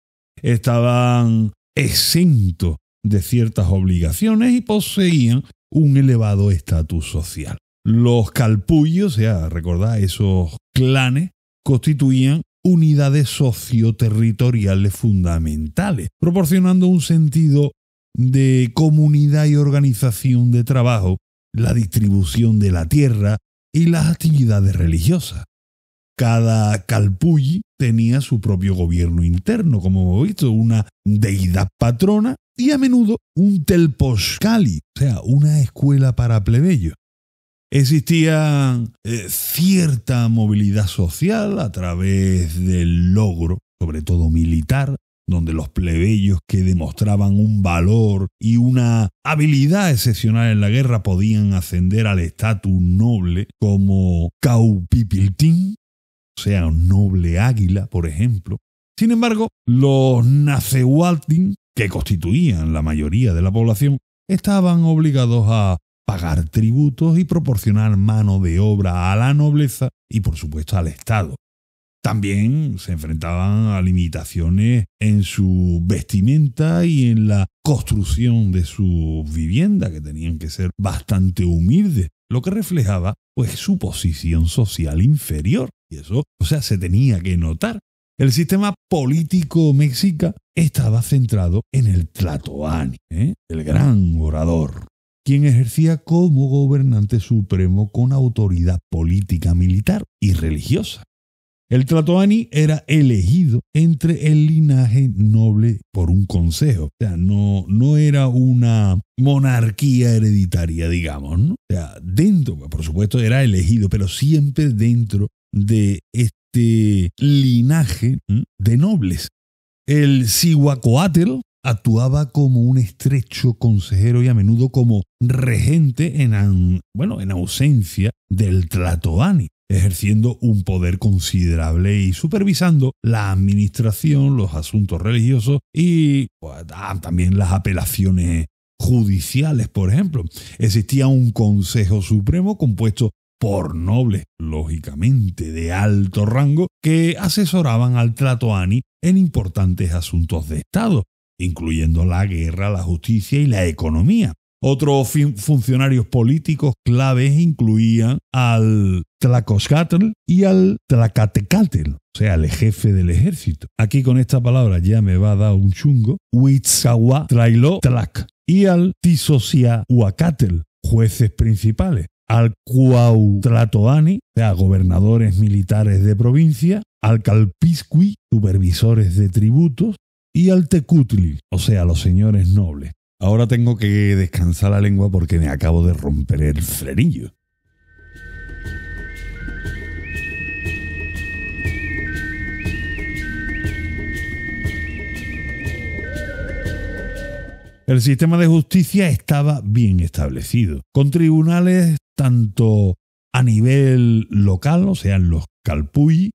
Estaban exentos de ciertas obligaciones y poseían un elevado estatus social. Los calpullos, o sea, recordad, esos clanes, constituían unidades socioterritoriales fundamentales, proporcionando un sentido de comunidad y organización de trabajo, la distribución de la tierra y las actividades religiosas. Cada calpulli tenía su propio gobierno interno, como hemos visto, una deidad patrona y a menudo un telposcali, o sea, una escuela para plebeyos. Existía cierta movilidad social a través del logro, sobre todo militar, donde los plebeyos que demostraban un valor y una habilidad excepcional en la guerra podían ascender al estatus noble como caupipiltín, o sea, un noble águila, por ejemplo. Sin embargo, los nacehualtín, que constituían la mayoría de la población, estaban obligados a pagar tributos y proporcionar mano de obra a la nobleza y, por supuesto, al Estado. También se enfrentaban a limitaciones en su vestimenta y en la construcción de sus viviendas, que tenían que ser bastante humildes, lo que reflejaba pues su posición social inferior. Y eso, se tenía que notar. El sistema político mexica estaba centrado en el Tlatoani, el gran orador, quien ejercía como gobernante supremo con autoridad política, militar y religiosa. El Tlatoani era elegido entre el linaje noble por un consejo. O sea, no era una monarquía hereditaria, digamos, ¿no? O sea, dentro, por supuesto, era elegido, pero siempre dentro de este linaje de nobles. El Cihuacóatl actuaba como un estrecho consejero y a menudo como regente en ausencia del Tlatoani, ejerciendo un poder considerable y supervisando la administración, los asuntos religiosos y también las apelaciones judiciales, por ejemplo. Existía un Consejo Supremo compuesto por nobles, lógicamente de alto rango, que asesoraban al Tlatoani en importantes asuntos de Estado, incluyendo la guerra, la justicia y la economía. Otros funcionarios políticos claves incluían al Tlacoxcatl y al Tlacatecatl, o sea, el jefe del ejército. Aquí con esta palabra ya me va a dar un chungo. Huitzahuatlailotlac y al Tizociahuacatl, jueces principales. Al Cuautlatoani, o sea, gobernadores militares de provincia. Al Calpisqui, supervisores de tributos. Y al Tecutli, o sea, los señores nobles. Ahora tengo que descansar la lengua porque me acabo de romper el frenillo. El sistema de justicia estaba bien establecido, con tribunales tanto a nivel local, o sea, en los calpulli,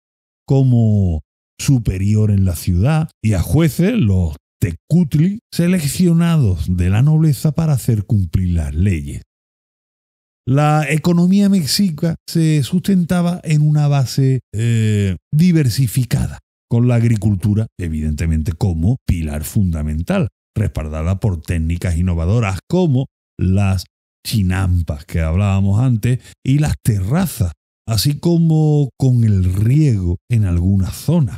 como superior en la ciudad, y a jueces, los tecutli, seleccionados de la nobleza para hacer cumplir las leyes. La economía mexica se sustentaba en una base diversificada, con la agricultura, evidentemente, como pilar fundamental, respaldada por técnicas innovadoras como las chinampas que hablábamos antes y las terrazas, así como con el riego en algunas zonas.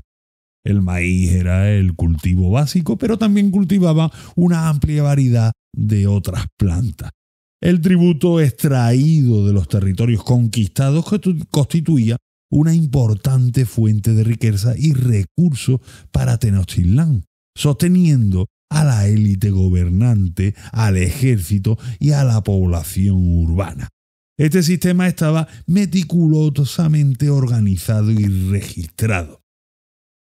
El maíz era el cultivo básico, pero también cultivaban una amplia variedad de otras plantas. El tributo extraído de los territorios conquistados constituía una importante fuente de riqueza y recursos para Tenochtitlán, sosteniendo a la élite gobernante, al ejército y a la población urbana. Este sistema estaba meticulosamente organizado y registrado.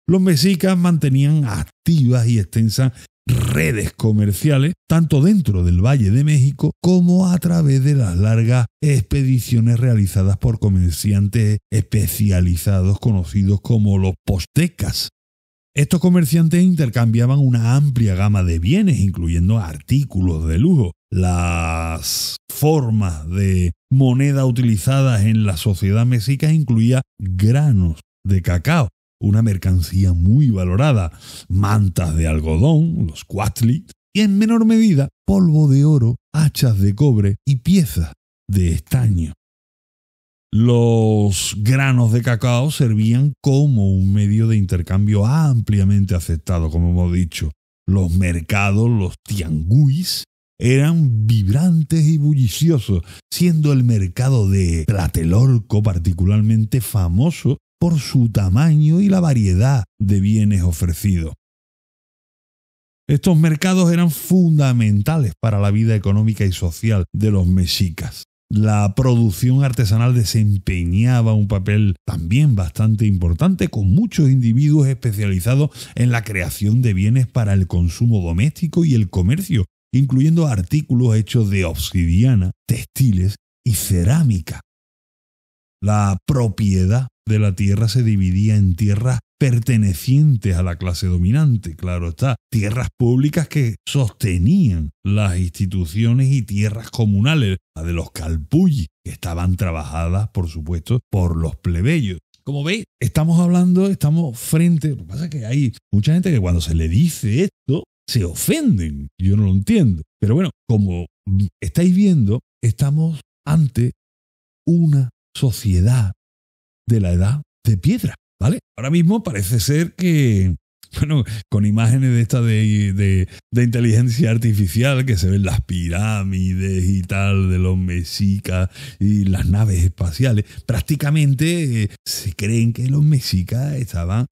Los mexicas mantenían activas y extensas redes comerciales, tanto dentro del Valle de México como a través de las largas expediciones realizadas por comerciantes especializados conocidos como los postecas. Estos comerciantes intercambiaban una amplia gama de bienes, incluyendo artículos de lujo. Las formas de moneda utilizadas en la sociedad mexica incluían granos de cacao, una mercancía muy valorada, mantas de algodón, los cuatli, y en menor medida polvo de oro, hachas de cobre y piezas de estaño. Los granos de cacao servían como un medio de intercambio ampliamente aceptado, como hemos dicho. Los mercados, los tianguis, eran vibrantes y bulliciosos, siendo el mercado de Tlatelolco particularmente famoso por su tamaño y la variedad de bienes ofrecidos. Estos mercados eran fundamentales para la vida económica y social de los mexicas. La producción artesanal desempeñaba un papel también bastante importante, con muchos individuos especializados en la creación de bienes para el consumo doméstico y el comercio, incluyendo artículos hechos de obsidiana, textiles y cerámica. La propiedad de la tierra se dividía en tierras pertenecientes a la clase dominante, claro está, tierras públicas que sostenían las instituciones y tierras comunales, la de los calpulli, que estaban trabajadas, por supuesto, por los plebeyos. Como veis, estamos frente, lo que pasa es que hay mucha gente que cuando se le dice esto, se ofenden, yo no lo entiendo. Pero bueno, como estáis viendo, estamos ante una sociedad de la edad de piedra, ¿vale? Ahora mismo parece ser que, bueno, con imágenes de esta de inteligencia artificial, que se ven las pirámides y tal de los mexicas y las naves espaciales, prácticamente se creen que los mexicas estaban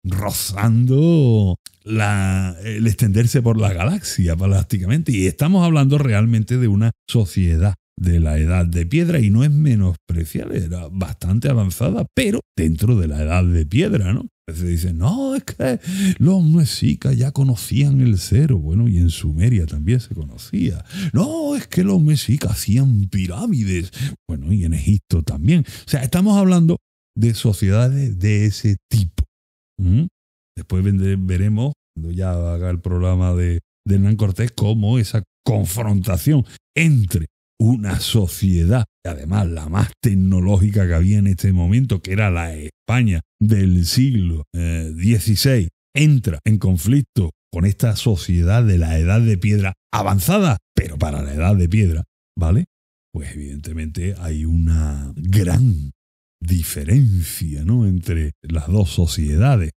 rozando el extenderse por la galaxia prácticamente, y estamos hablando realmente de una sociedad de la edad de piedra, y no es menospreciable, era bastante avanzada, pero dentro de la edad de piedra, ¿no? Se dice, no, es que los mexicas ya conocían el cero. Bueno, y en Sumeria también se conocía. No, es que los mexicas hacían pirámides. Bueno, y en Egipto también. O sea, estamos hablando de sociedades de ese tipo. Después veremos, cuando ya haga el programa de Hernán Cortés, cómo esa confrontación entre una sociedad, y además la más tecnológica que había en este momento, que era la España del siglo XVI, entra en conflicto con esta sociedad de la edad de piedra avanzada, pero para la edad de piedra, ¿vale? Pues evidentemente hay una gran diferencia, ¿no?, entre las dos sociedades.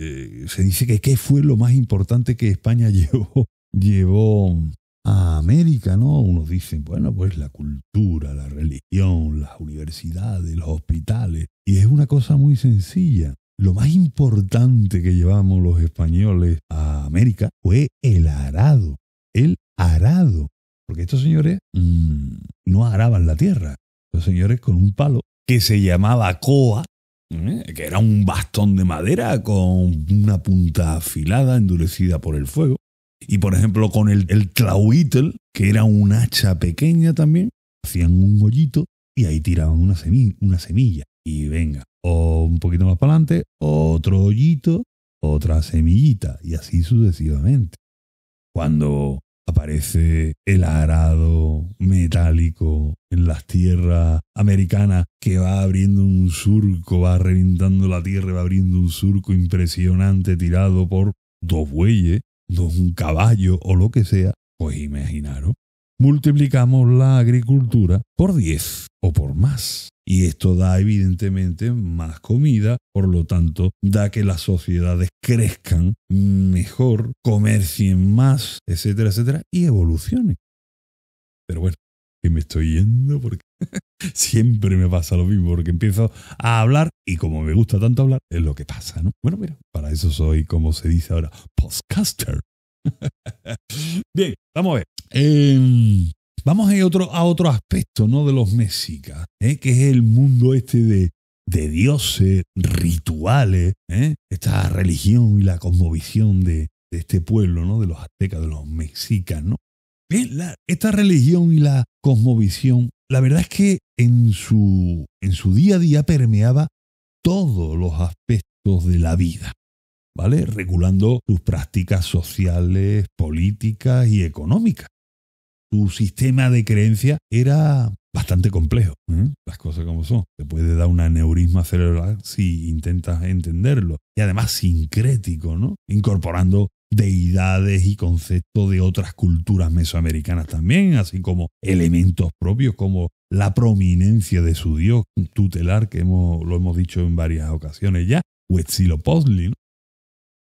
Se dice que ¿qué fue lo más importante que España llevó a América, ¿no? Unos dicen, bueno, pues la cultura, la religión, las universidades, los hospitales. Y es una cosa muy sencilla. Lo más importante que llevamos los españoles a América fue el arado. El arado. Porque estos señores no araban la tierra. Estos señores con un palo que se llamaba coa, que era un bastón de madera con una punta afilada, endurecida por el fuego. Y, por ejemplo, con el tlahuitl, que era un hacha pequeña también, hacían un hoyito y ahí tiraban una semilla. Y venga, o un poquito más para adelante, otro hoyito, otra semillita, y así sucesivamente. Cuando aparece el arado metálico, metálico en las tierras americanas que va abriendo un surco, va reventando la tierra, va abriendo un surco impresionante tirado por 2 bueyes, un caballo o lo que sea, pues imaginaros, multiplicamos la agricultura por 10 o por más. Y esto da evidentemente más comida, por lo tanto da que las sociedades crezcan mejor, comercien más, etcétera, etcétera, y evolucionen. Pero bueno, que me estoy yendo porque siempre me pasa lo mismo, porque empiezo a hablar y como me gusta tanto hablar, es lo que pasa, ¿no? Bueno, mira, para eso soy, como se dice ahora, podcaster. Bien, vamos a ver. Vamos a ir a otro aspecto, ¿no?, de los mexicas, que es el mundo este de dioses, rituales, esta religión y la cosmovisión de este pueblo, ¿no?, de los aztecas, de los mexicas, ¿no? Bien, esta religión y la cosmovisión, la verdad es que en su día a día permeaba todos los aspectos de la vida, ¿vale? Regulando sus prácticas sociales, políticas y económicas. Su sistema de creencias era bastante complejo, las cosas como son. Te puede dar un aneurisma cerebral si intentas entenderlo. Y además sincrético, ¿no? Incorporando deidades y conceptos de otras culturas mesoamericanas también, así como elementos propios como la prominencia de su dios tutelar, que lo hemos dicho en varias ocasiones ya, Huitzilopochtli, ¿no?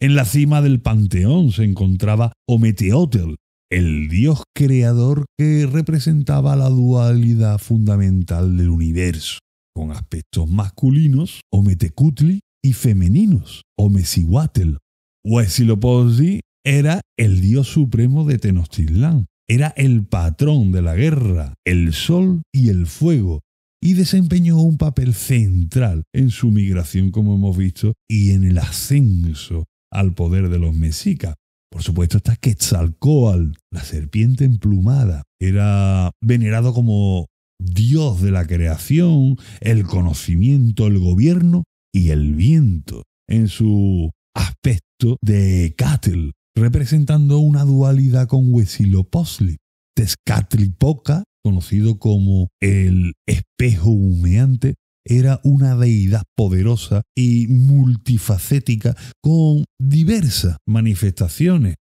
En la cima del panteón se encontraba Ometeotl, el dios creador que representaba la dualidad fundamental del universo, con aspectos masculinos, Ometecutli, y femeninos, Omecihuatl. Huitzilopochtli era el dios supremo de Tenochtitlán, era el patrón de la guerra, el sol y el fuego, y desempeñó un papel central en su migración, como hemos visto, y en el ascenso al poder de los mexicas. Por supuesto está Quetzalcóatl, la serpiente emplumada. Era venerado como dios de la creación, el conocimiento, el gobierno y el viento, en su aspecto de Catl, representando una dualidad con Huitzilopochtli. Tezcatlipoca, conocido como el espejo humeante, era una deidad poderosa y multifacética con diversas manifestaciones.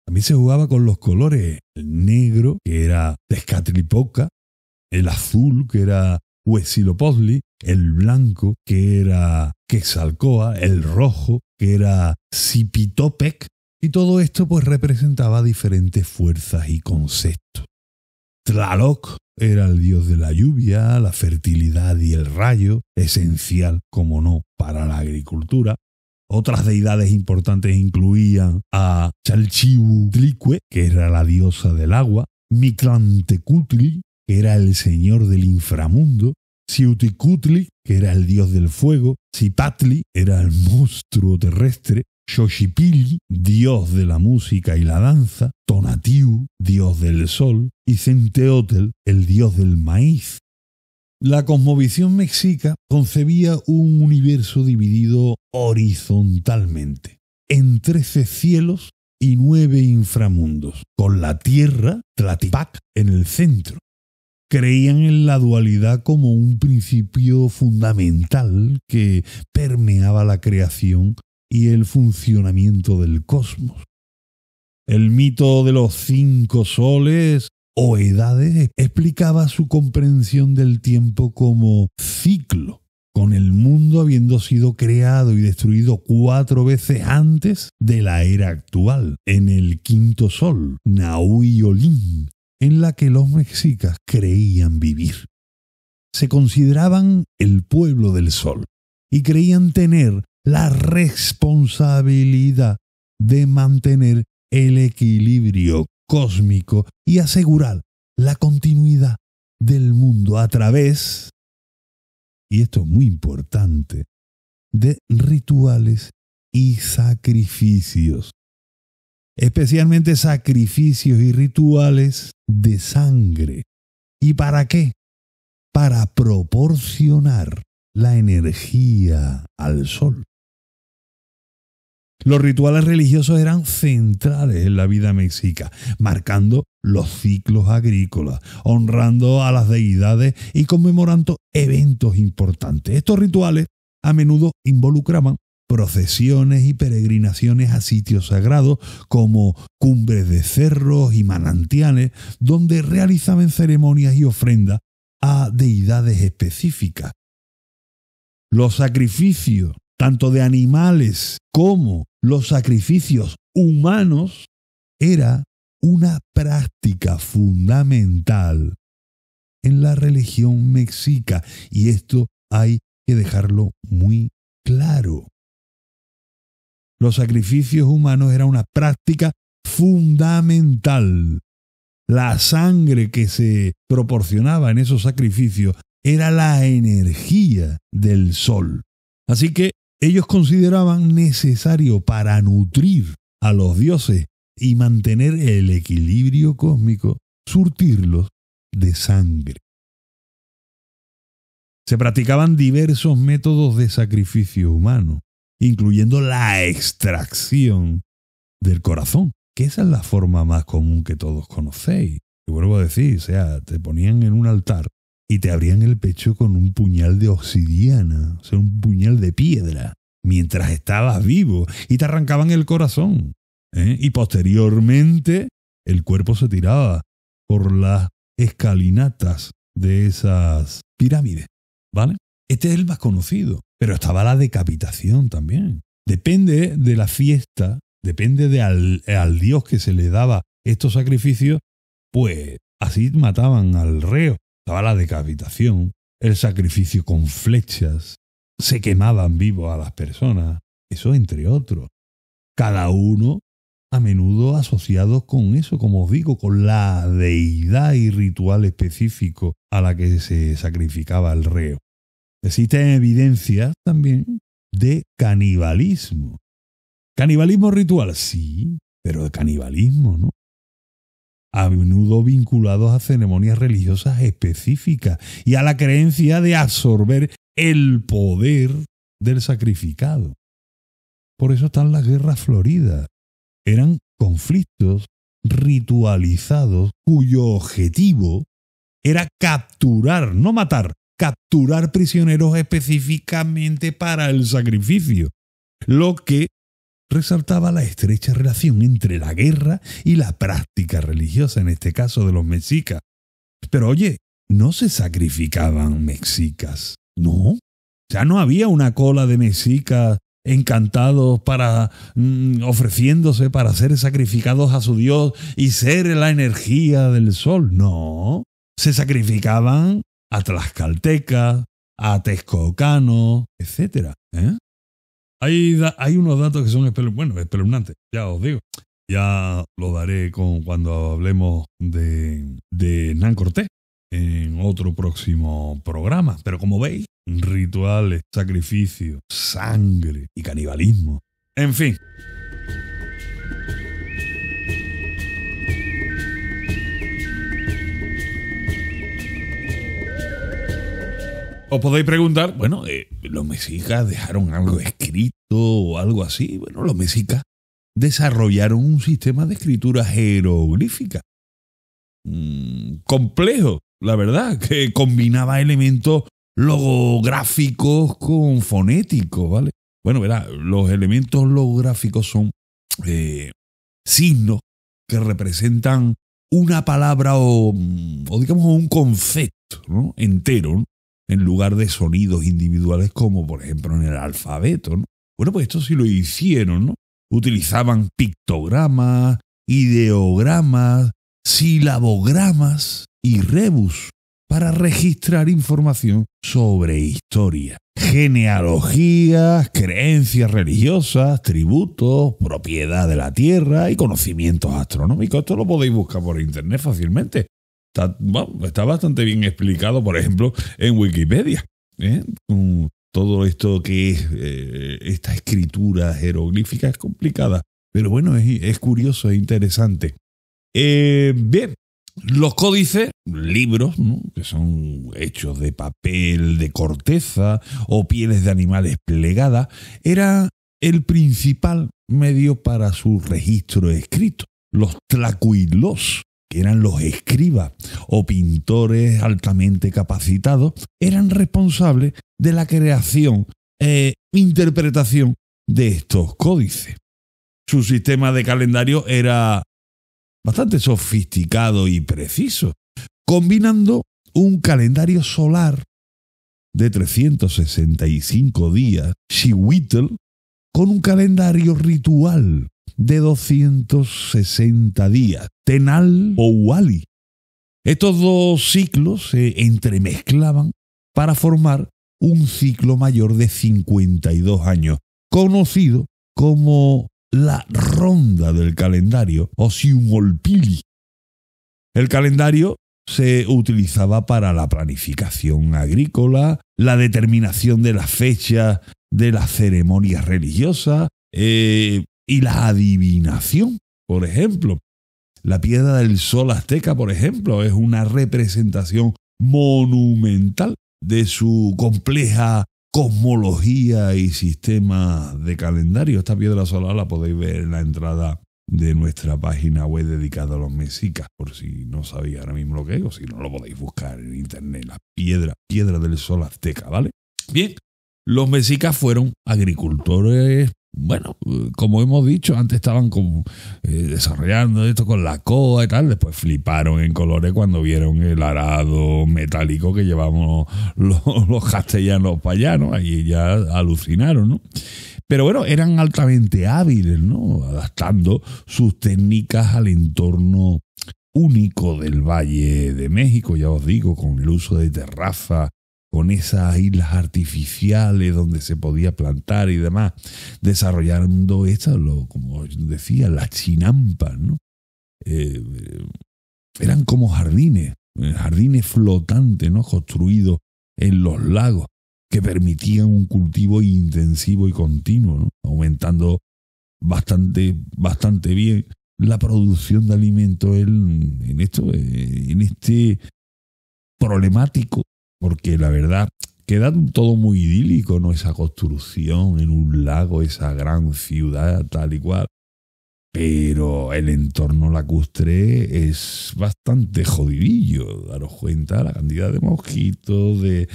También se jugaba con los colores: el negro, que era Tezcatlipoca, el azul, que era Huitzilopochtli, el blanco, que era Quetzalcóatl, el rojo, que era Zipitopec, y todo esto pues representaba diferentes fuerzas y conceptos. Tlaloc era el dios de la lluvia, la fertilidad y el rayo, esencial, como no, para la agricultura. Otras deidades importantes incluían a Chalchihuitlicue, que era la diosa del agua, Mictlantecutli, que era el señor del inframundo, Xiuhticutli, que era el dios del fuego, Zipatli era el monstruo terrestre, Xochipilli, dios de la música y la danza, Tonatiuh, dios del sol, y Centeotl, el dios del maíz. La cosmovisión mexica concebía un universo dividido horizontalmente en 13 cielos y 9 inframundos, con la tierra, Tlatipac, en el centro. Creían en la dualidad como un principio fundamental que permeaba la creación y el funcionamiento del cosmos. El mito de los 5 soles o edades explicaba su comprensión del tiempo como ciclo, con el mundo habiendo sido creado y destruido 4 veces antes de la era actual, en el 5.º sol, Nahui-Olin, en la que los mexicas creían vivir. Se consideraban el pueblo del sol y creían tener la responsabilidad de mantener el equilibrio cósmico y asegurar la continuidad del mundo a través, y esto es muy importante, de rituales y sacrificios, especialmente sacrificios y rituales de sangre. ¿Y para qué? Para proporcionar la energía al sol. Los rituales religiosos eran centrales en la vida mexica, marcando los ciclos agrícolas, honrando a las deidades y conmemorando eventos importantes. Estos rituales a menudo involucraban procesiones y peregrinaciones a sitios sagrados como cumbres de cerros y manantiales, donde realizaban ceremonias y ofrendas a deidades específicas. Los sacrificios, tanto de animales como los sacrificios humanos, era una práctica fundamental en la religión mexica, y esto hay que dejarlo muy claro. Los sacrificios humanos era una práctica fundamental. La sangre que se proporcionaba en esos sacrificios era la energía del sol. Así que ellos consideraban necesario para nutrir a los dioses y mantener el equilibrio cósmico, surtirlos de sangre. Se practicaban diversos métodos de sacrificio humano, incluyendo la extracción del corazón, que esa es la forma más común que todos conocéis. Y vuelvo a decir, o sea, te ponían en un altar y te abrían el pecho con un puñal de obsidiana, o sea, un puñal de piedra, mientras estabas vivo, y te arrancaban el corazón. Y posteriormente el cuerpo se tiraba por las escalinatas de esas pirámides, ¿vale? Este es el más conocido, pero estaba la decapitación también. Depende de la fiesta, depende de al dios que se le daba estos sacrificios, pues así mataban al reo. Estaba la decapitación, el sacrificio con flechas, se quemaban vivos a las personas, eso entre otros. Cada uno a menudo asociados con eso, como os digo, con la deidad y ritual específico a la que se sacrificaba el reo. Existen evidencias también de canibalismo. ¿Canibalismo ritual? Sí, pero de canibalismo, ¿no? A menudo vinculados a ceremonias religiosas específicas y a la creencia de absorber el poder del sacrificado. Por eso están las guerras floridas. Eran conflictos ritualizados cuyo objetivo era capturar, no matar, capturar prisioneros específicamente para el sacrificio, lo que resaltaba la estrecha relación entre la guerra y la práctica religiosa, en este caso de los mexicas. Pero oye, no se sacrificaban mexicas, ¿no? O sea, no había una cola de mexicas encantados ofreciéndose para ser sacrificados a su dios y ser la energía del sol. No, se sacrificaban a tlaxcaltecas, a texcocanos, etc. Hay unos datos que son espeluznantes, ya os digo. Ya lo daré cuando hablemos de Hernán Cortés en otro próximo programa. Pero como veis, rituales, sacrificios, sangre y canibalismo. En fin. Os podéis preguntar, bueno, ¿los mexicas dejaron algo escrito o algo así? Bueno, los mexicas desarrollaron un sistema de escritura jeroglífica complejo, la verdad, que combinaba elementos logográficos con fonéticos, ¿vale? Bueno, verá, los elementos logográficos son signos que representan una palabra o digamos un concepto, ¿no? Entero, ¿no? En lugar de sonidos individuales como por ejemplo en el alfabeto, ¿no? Bueno, pues esto sí lo hicieron, ¿no? Utilizaban pictogramas, ideogramas, silabogramas y rebus para registrar información sobre historia, genealogías, creencias religiosas, tributos, propiedad de la tierra y conocimientos astronómicos. Esto lo podéis buscar por internet fácilmente. Está bastante bien explicado, por ejemplo, en Wikipedia, con todo esto que es esta escritura jeroglífica. Es complicada, pero bueno, es curioso e interesante. Bien, los códices, libros, ¿no? Que son hechos de papel, de corteza o pieles de animales plegadas, era el principal medio para su registro escrito. Los tlacuilós, que eran los escribas o pintores altamente capacitados, eran responsables de la creación e interpretación de estos códices. Su sistema de calendario era bastante sofisticado y preciso, combinando un calendario solar de 365 días, Xihuitl, con un calendario ritual de 260 días, Tenal o Wali. Estos dos ciclos se entremezclaban para formar un ciclo mayor de 52 años, conocido como la ronda del calendario o Xiumolpili. El calendario se utilizaba para la planificación agrícola, la determinación de las fechas de las ceremonias religiosas y la adivinación. Por ejemplo, la piedra del sol azteca, por ejemplo, es una representación monumental de su compleja cosmología y sistema de calendario. Esta piedra solar la podéis ver en la entrada de nuestra página web dedicada a los mexicas, por si no sabéis ahora mismo lo que es, o si no lo podéis buscar en internet, la piedra del sol azteca, ¿vale? Bien, los mexicas fueron agricultores, bueno, como hemos dicho, antes estaban desarrollando esto con la coa y tal, después fliparon en colores cuando vieron el arado metálico que llevamos los castellanos para allá, ¿no? Ahí ya alucinaron, ¿no? Pero bueno, eran altamente hábiles, ¿no? Adaptando sus técnicas al entorno único del Valle de México, ya os digo, con el uso de terrazas, con esas islas artificiales donde se podía plantar y demás, desarrollando como decía, las chinampas, ¿no? Eran como jardines flotantes, ¿no? Construidos en los lagos, que permitían un cultivo intensivo y continuo, ¿no? Aumentando bastante bien la producción de alimentos en este problemático, porque la verdad queda todo muy idílico, ¿no? Esa construcción en un lago, esa gran ciudad, tal y cual. Pero el entorno lacustre es bastante jodidillo. Daros cuenta la cantidad de mosquitos, de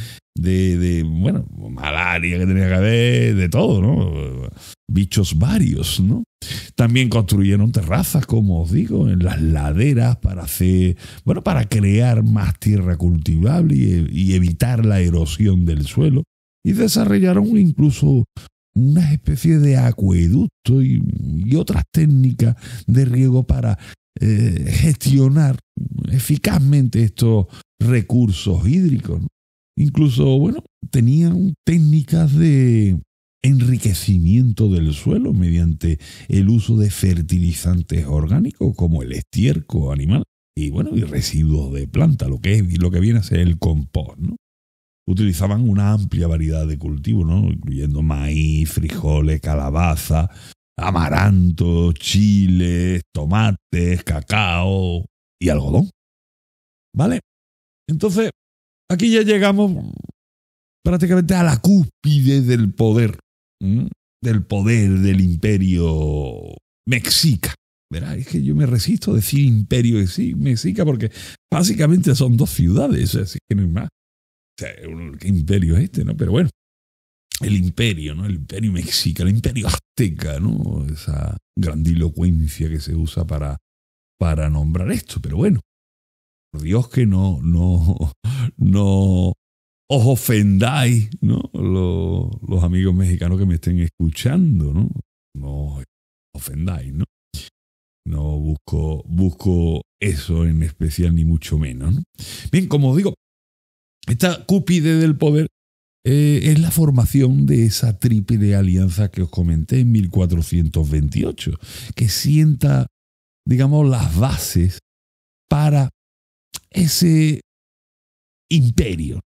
malaria que tenía que haber, de todo, ¿no? Bichos varios, ¿no? También construyeron terrazas, como os digo, en las laderas para crear más tierra cultivable y evitar la erosión del suelo. Y desarrollaron incluso una especie de acueducto y otras técnicas de riego para gestionar eficazmente estos recursos hídricos, ¿no? Incluso, tenían técnicas de enriquecimiento del suelo mediante el uso de fertilizantes orgánicos como el estiércol animal y residuos de planta, lo que viene a ser el compost, ¿no? Utilizaban una amplia variedad de cultivos, ¿no? Incluyendo maíz, frijoles, calabaza, amaranto, chiles, tomates, cacao y algodón. ¿Vale? Entonces, aquí ya llegamos prácticamente a la cúspide del poder del imperio mexica. Verá, es que yo me resisto a decir imperio mexica porque básicamente son dos ciudades, así que no hay más. O sea, ¿qué imperio es este, no? Pero bueno, el imperio, ¿no? El imperio mexica, el imperio azteca, ¿no? Esa grandilocuencia que se usa para nombrar esto. Pero bueno, por Dios que no os ofendáis, ¿no? Los amigos mexicanos que me estén escuchando, ¿no? No os ofendáis, ¿no? No busco eso en especial, ni mucho menos, ¿no? Bien, como os digo, esta cúspide del poder es la formación de esa trípode alianza que os comenté en 1428, que sienta, digamos, las bases para ese imperio,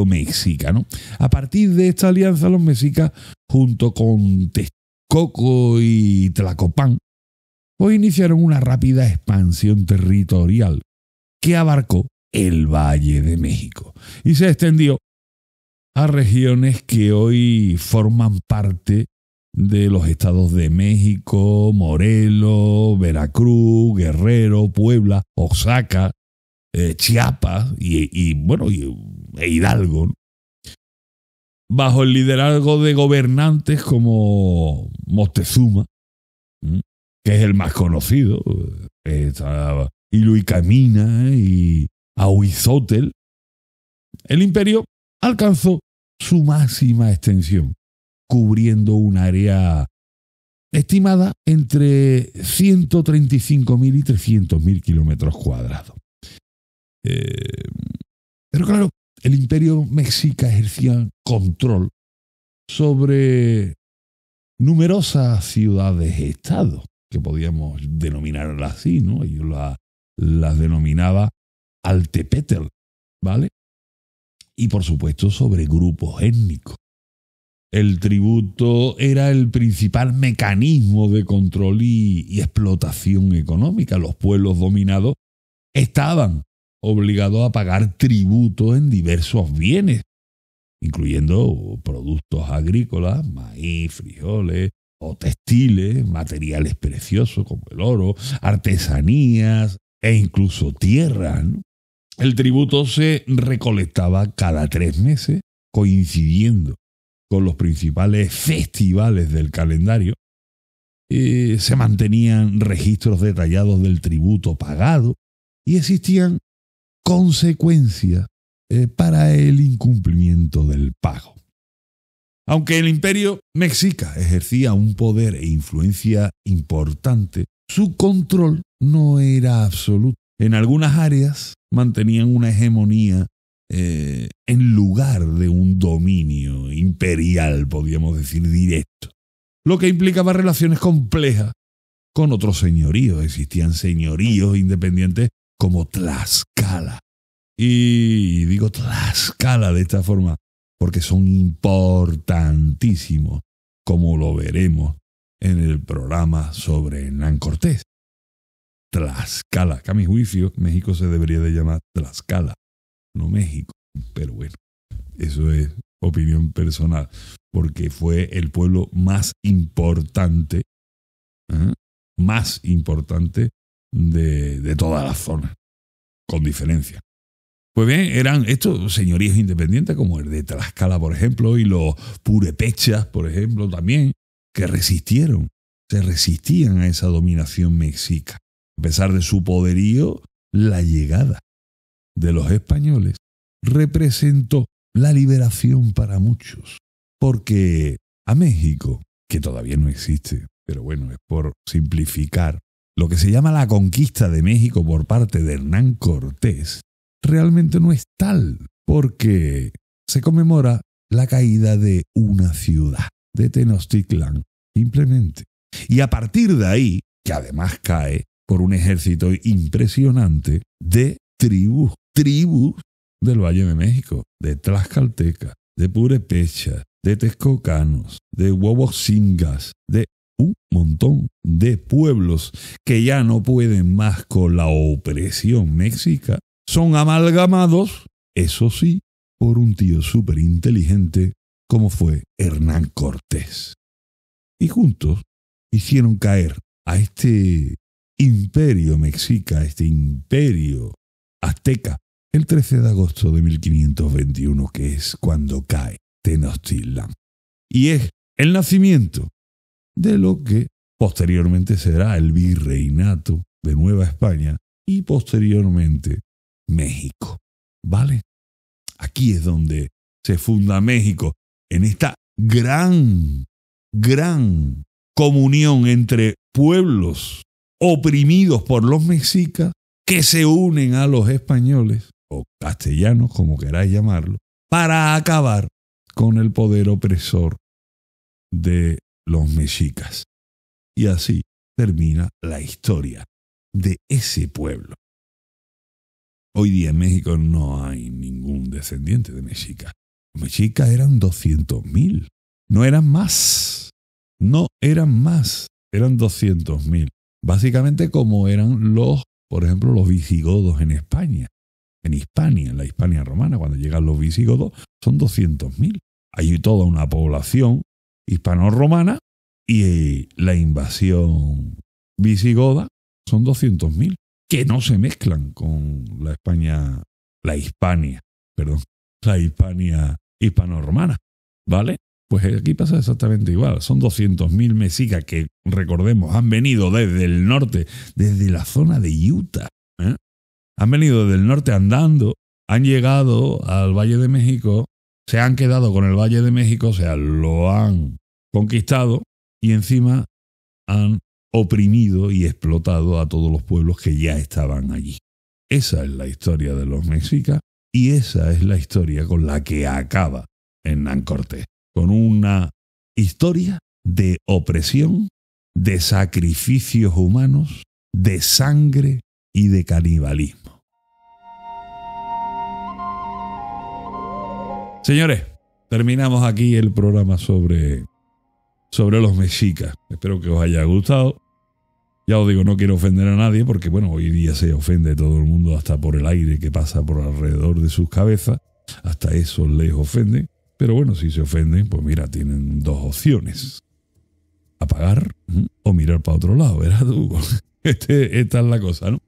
mexica, ¿no? A partir de esta alianza, los mexicas, junto con Texcoco y Tlacopan, pues iniciaron una rápida expansión territorial que abarcó el Valle de México y se extendió a regiones que hoy forman parte de los estados de México, Morelos, Veracruz, Guerrero, Puebla, Oaxaca, Chiapas e Hidalgo, ¿no? Bajo el liderazgo de gobernantes como Moctezuma, que es el más conocido, Iluicamina y Ahuizotl, el imperio alcanzó su máxima extensión, cubriendo un área estimada entre 135.000 y 300.000 kilómetros cuadrados. Pero claro, el imperio mexica ejercía control sobre numerosas ciudades-estado, que podíamos denominarlas así, ¿no? Ellos las denominaba Altepetl, ¿vale? Y por supuesto sobre grupos étnicos. El tributo era el principal mecanismo de control y explotación económica. Los pueblos dominados estaban obligados a pagar tributo en diversos bienes, incluyendo productos agrícolas, maíz, frijoles, o textiles, materiales preciosos como el oro, artesanías e incluso tierras, ¿no? El tributo se recolectaba cada 3 meses, coincidiendo con los principales festivales del calendario. Se mantenían registros detallados del tributo pagado y existían consecuencias para el incumplimiento del pago. Aunque el imperio mexica ejercía un poder e influencia importante, su control no era absoluto. En algunas áreas mantenían una hegemonía en lugar de un dominio imperial, podríamos decir, directo, lo que implicaba relaciones complejas con otros señoríos. Existían señoríos independientes como Tlaxcala. Y digo Tlaxcala de esta forma porque son importantísimos, como lo veremos en el programa sobre Hernán Cortés. Tlaxcala, que a mi juicio México se debería de llamar Tlaxcala, no México, pero bueno, eso es opinión personal, porque fue el pueblo más importante de toda la zona, con diferencia. Pues bien, eran estos señoríos independientes como el de Tlaxcala, por ejemplo, y los purépechas, por ejemplo, también, que se resistían a esa dominación mexica. A pesar de su poderío, la llegada de los españoles representó la liberación para muchos, porque a México, que todavía no existe, pero bueno, es por simplificar, lo que se llama la conquista de México por parte de Hernán Cortés, realmente no es tal, porque se conmemora la caída de una ciudad, de Tenochtitlán, simplemente. Y a partir de ahí, que además cae por un ejército impresionante de tribus del Valle de México, de tlaxcaltecas, de purépechas, de texcocanos, de huovoxingas, de un montón de pueblos que ya no pueden más con la opresión mexica, son amalgamados, eso sí, por un tío súper inteligente como fue Hernán Cortés. Y juntos hicieron caer a este imperio mexica, a este imperio azteca, el 13 de agosto de 1521, que es cuando cae Tenochtitlán. Y es el nacimiento de lo que posteriormente será el virreinato de Nueva España y posteriormente México, ¿vale? Aquí es donde se funda México, en esta gran comunión entre pueblos oprimidos por los mexicas que se unen a los españoles, o castellanos, como queráis llamarlo, para acabar con el poder opresor de los mexicas. Y así termina la historia de ese pueblo. Hoy día en México no hay ningún descendiente de mexicas. Los mexicas eran 200.000. No eran más. Eran 200.000. Básicamente como eran por ejemplo, los visigodos en España. en Hispania, en la Hispania romana, cuando llegan los visigodos, son 200.000. Hay toda una población hispano-romana y la invasión visigoda son 200.000, que no se mezclan con la Hispania hispano-romana, ¿vale? Pues aquí pasa exactamente igual. Son 200.000 mexicas que, recordemos, han venido desde el norte, desde la zona de Utah, ¿eh? Han venido desde el norte andando, han llegado al Valle de México, se han quedado con el Valle de México, o sea, lo han conquistado y encima han oprimido y explotado a todos los pueblos que ya estaban allí. Esa es la historia de los mexicas y esa es la historia con la que acaba Hernán Cortés, con una historia de opresión, de sacrificios humanos, de sangre y de canibalismo. Señores, terminamos aquí el programa sobre los mexicas. Espero que os haya gustado. Ya os digo, no quiero ofender a nadie porque, bueno, hoy día se ofende todo el mundo hasta por el aire que pasa por alrededor de sus cabezas. Hasta eso les ofende. Pero bueno, si se ofenden, pues mira, tienen dos opciones. Apagar o mirar para otro lado, ¿verdad tú? Esta es la cosa, ¿no?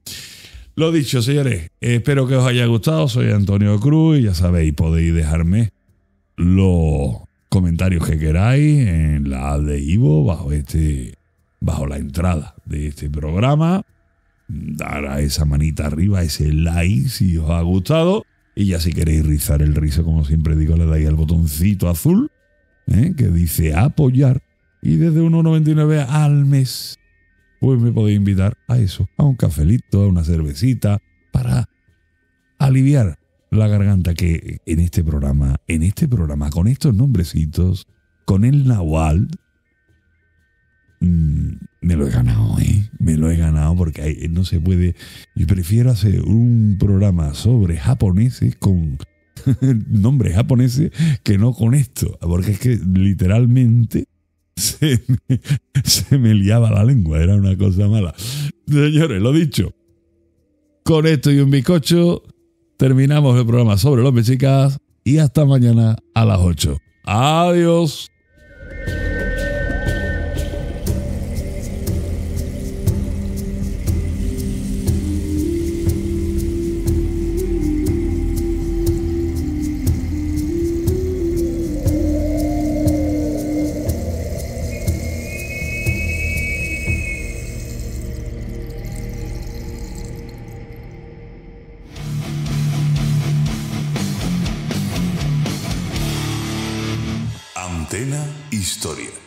Lo dicho, señores, espero que os haya gustado. Soy Antonio Cruz y ya sabéis, podéis dejarme los comentarios que queráis en la app de Ivo, bajo la entrada de este programa. Dar a esa manita arriba, ese like si os ha gustado. Y ya si queréis rizar el rizo, como siempre digo, le dais al botoncito azul, que dice apoyar. Y desde 1,99 al mes, pues me podéis invitar a eso, a un cafelito, a una cervecita, para aliviar la garganta que en este programa, con estos nombrecitos, con el Nahual, me lo he ganado, me lo he ganado porque no se puede. Yo prefiero hacer un programa sobre japoneses con nombres japoneses que no con esto, porque es que literalmente se me liaba la lengua, era una cosa mala. Señores, lo dicho, con esto y un bizcocho terminamos el programa sobre los mexicas y hasta mañana a las 8. Adiós. Antena Historia.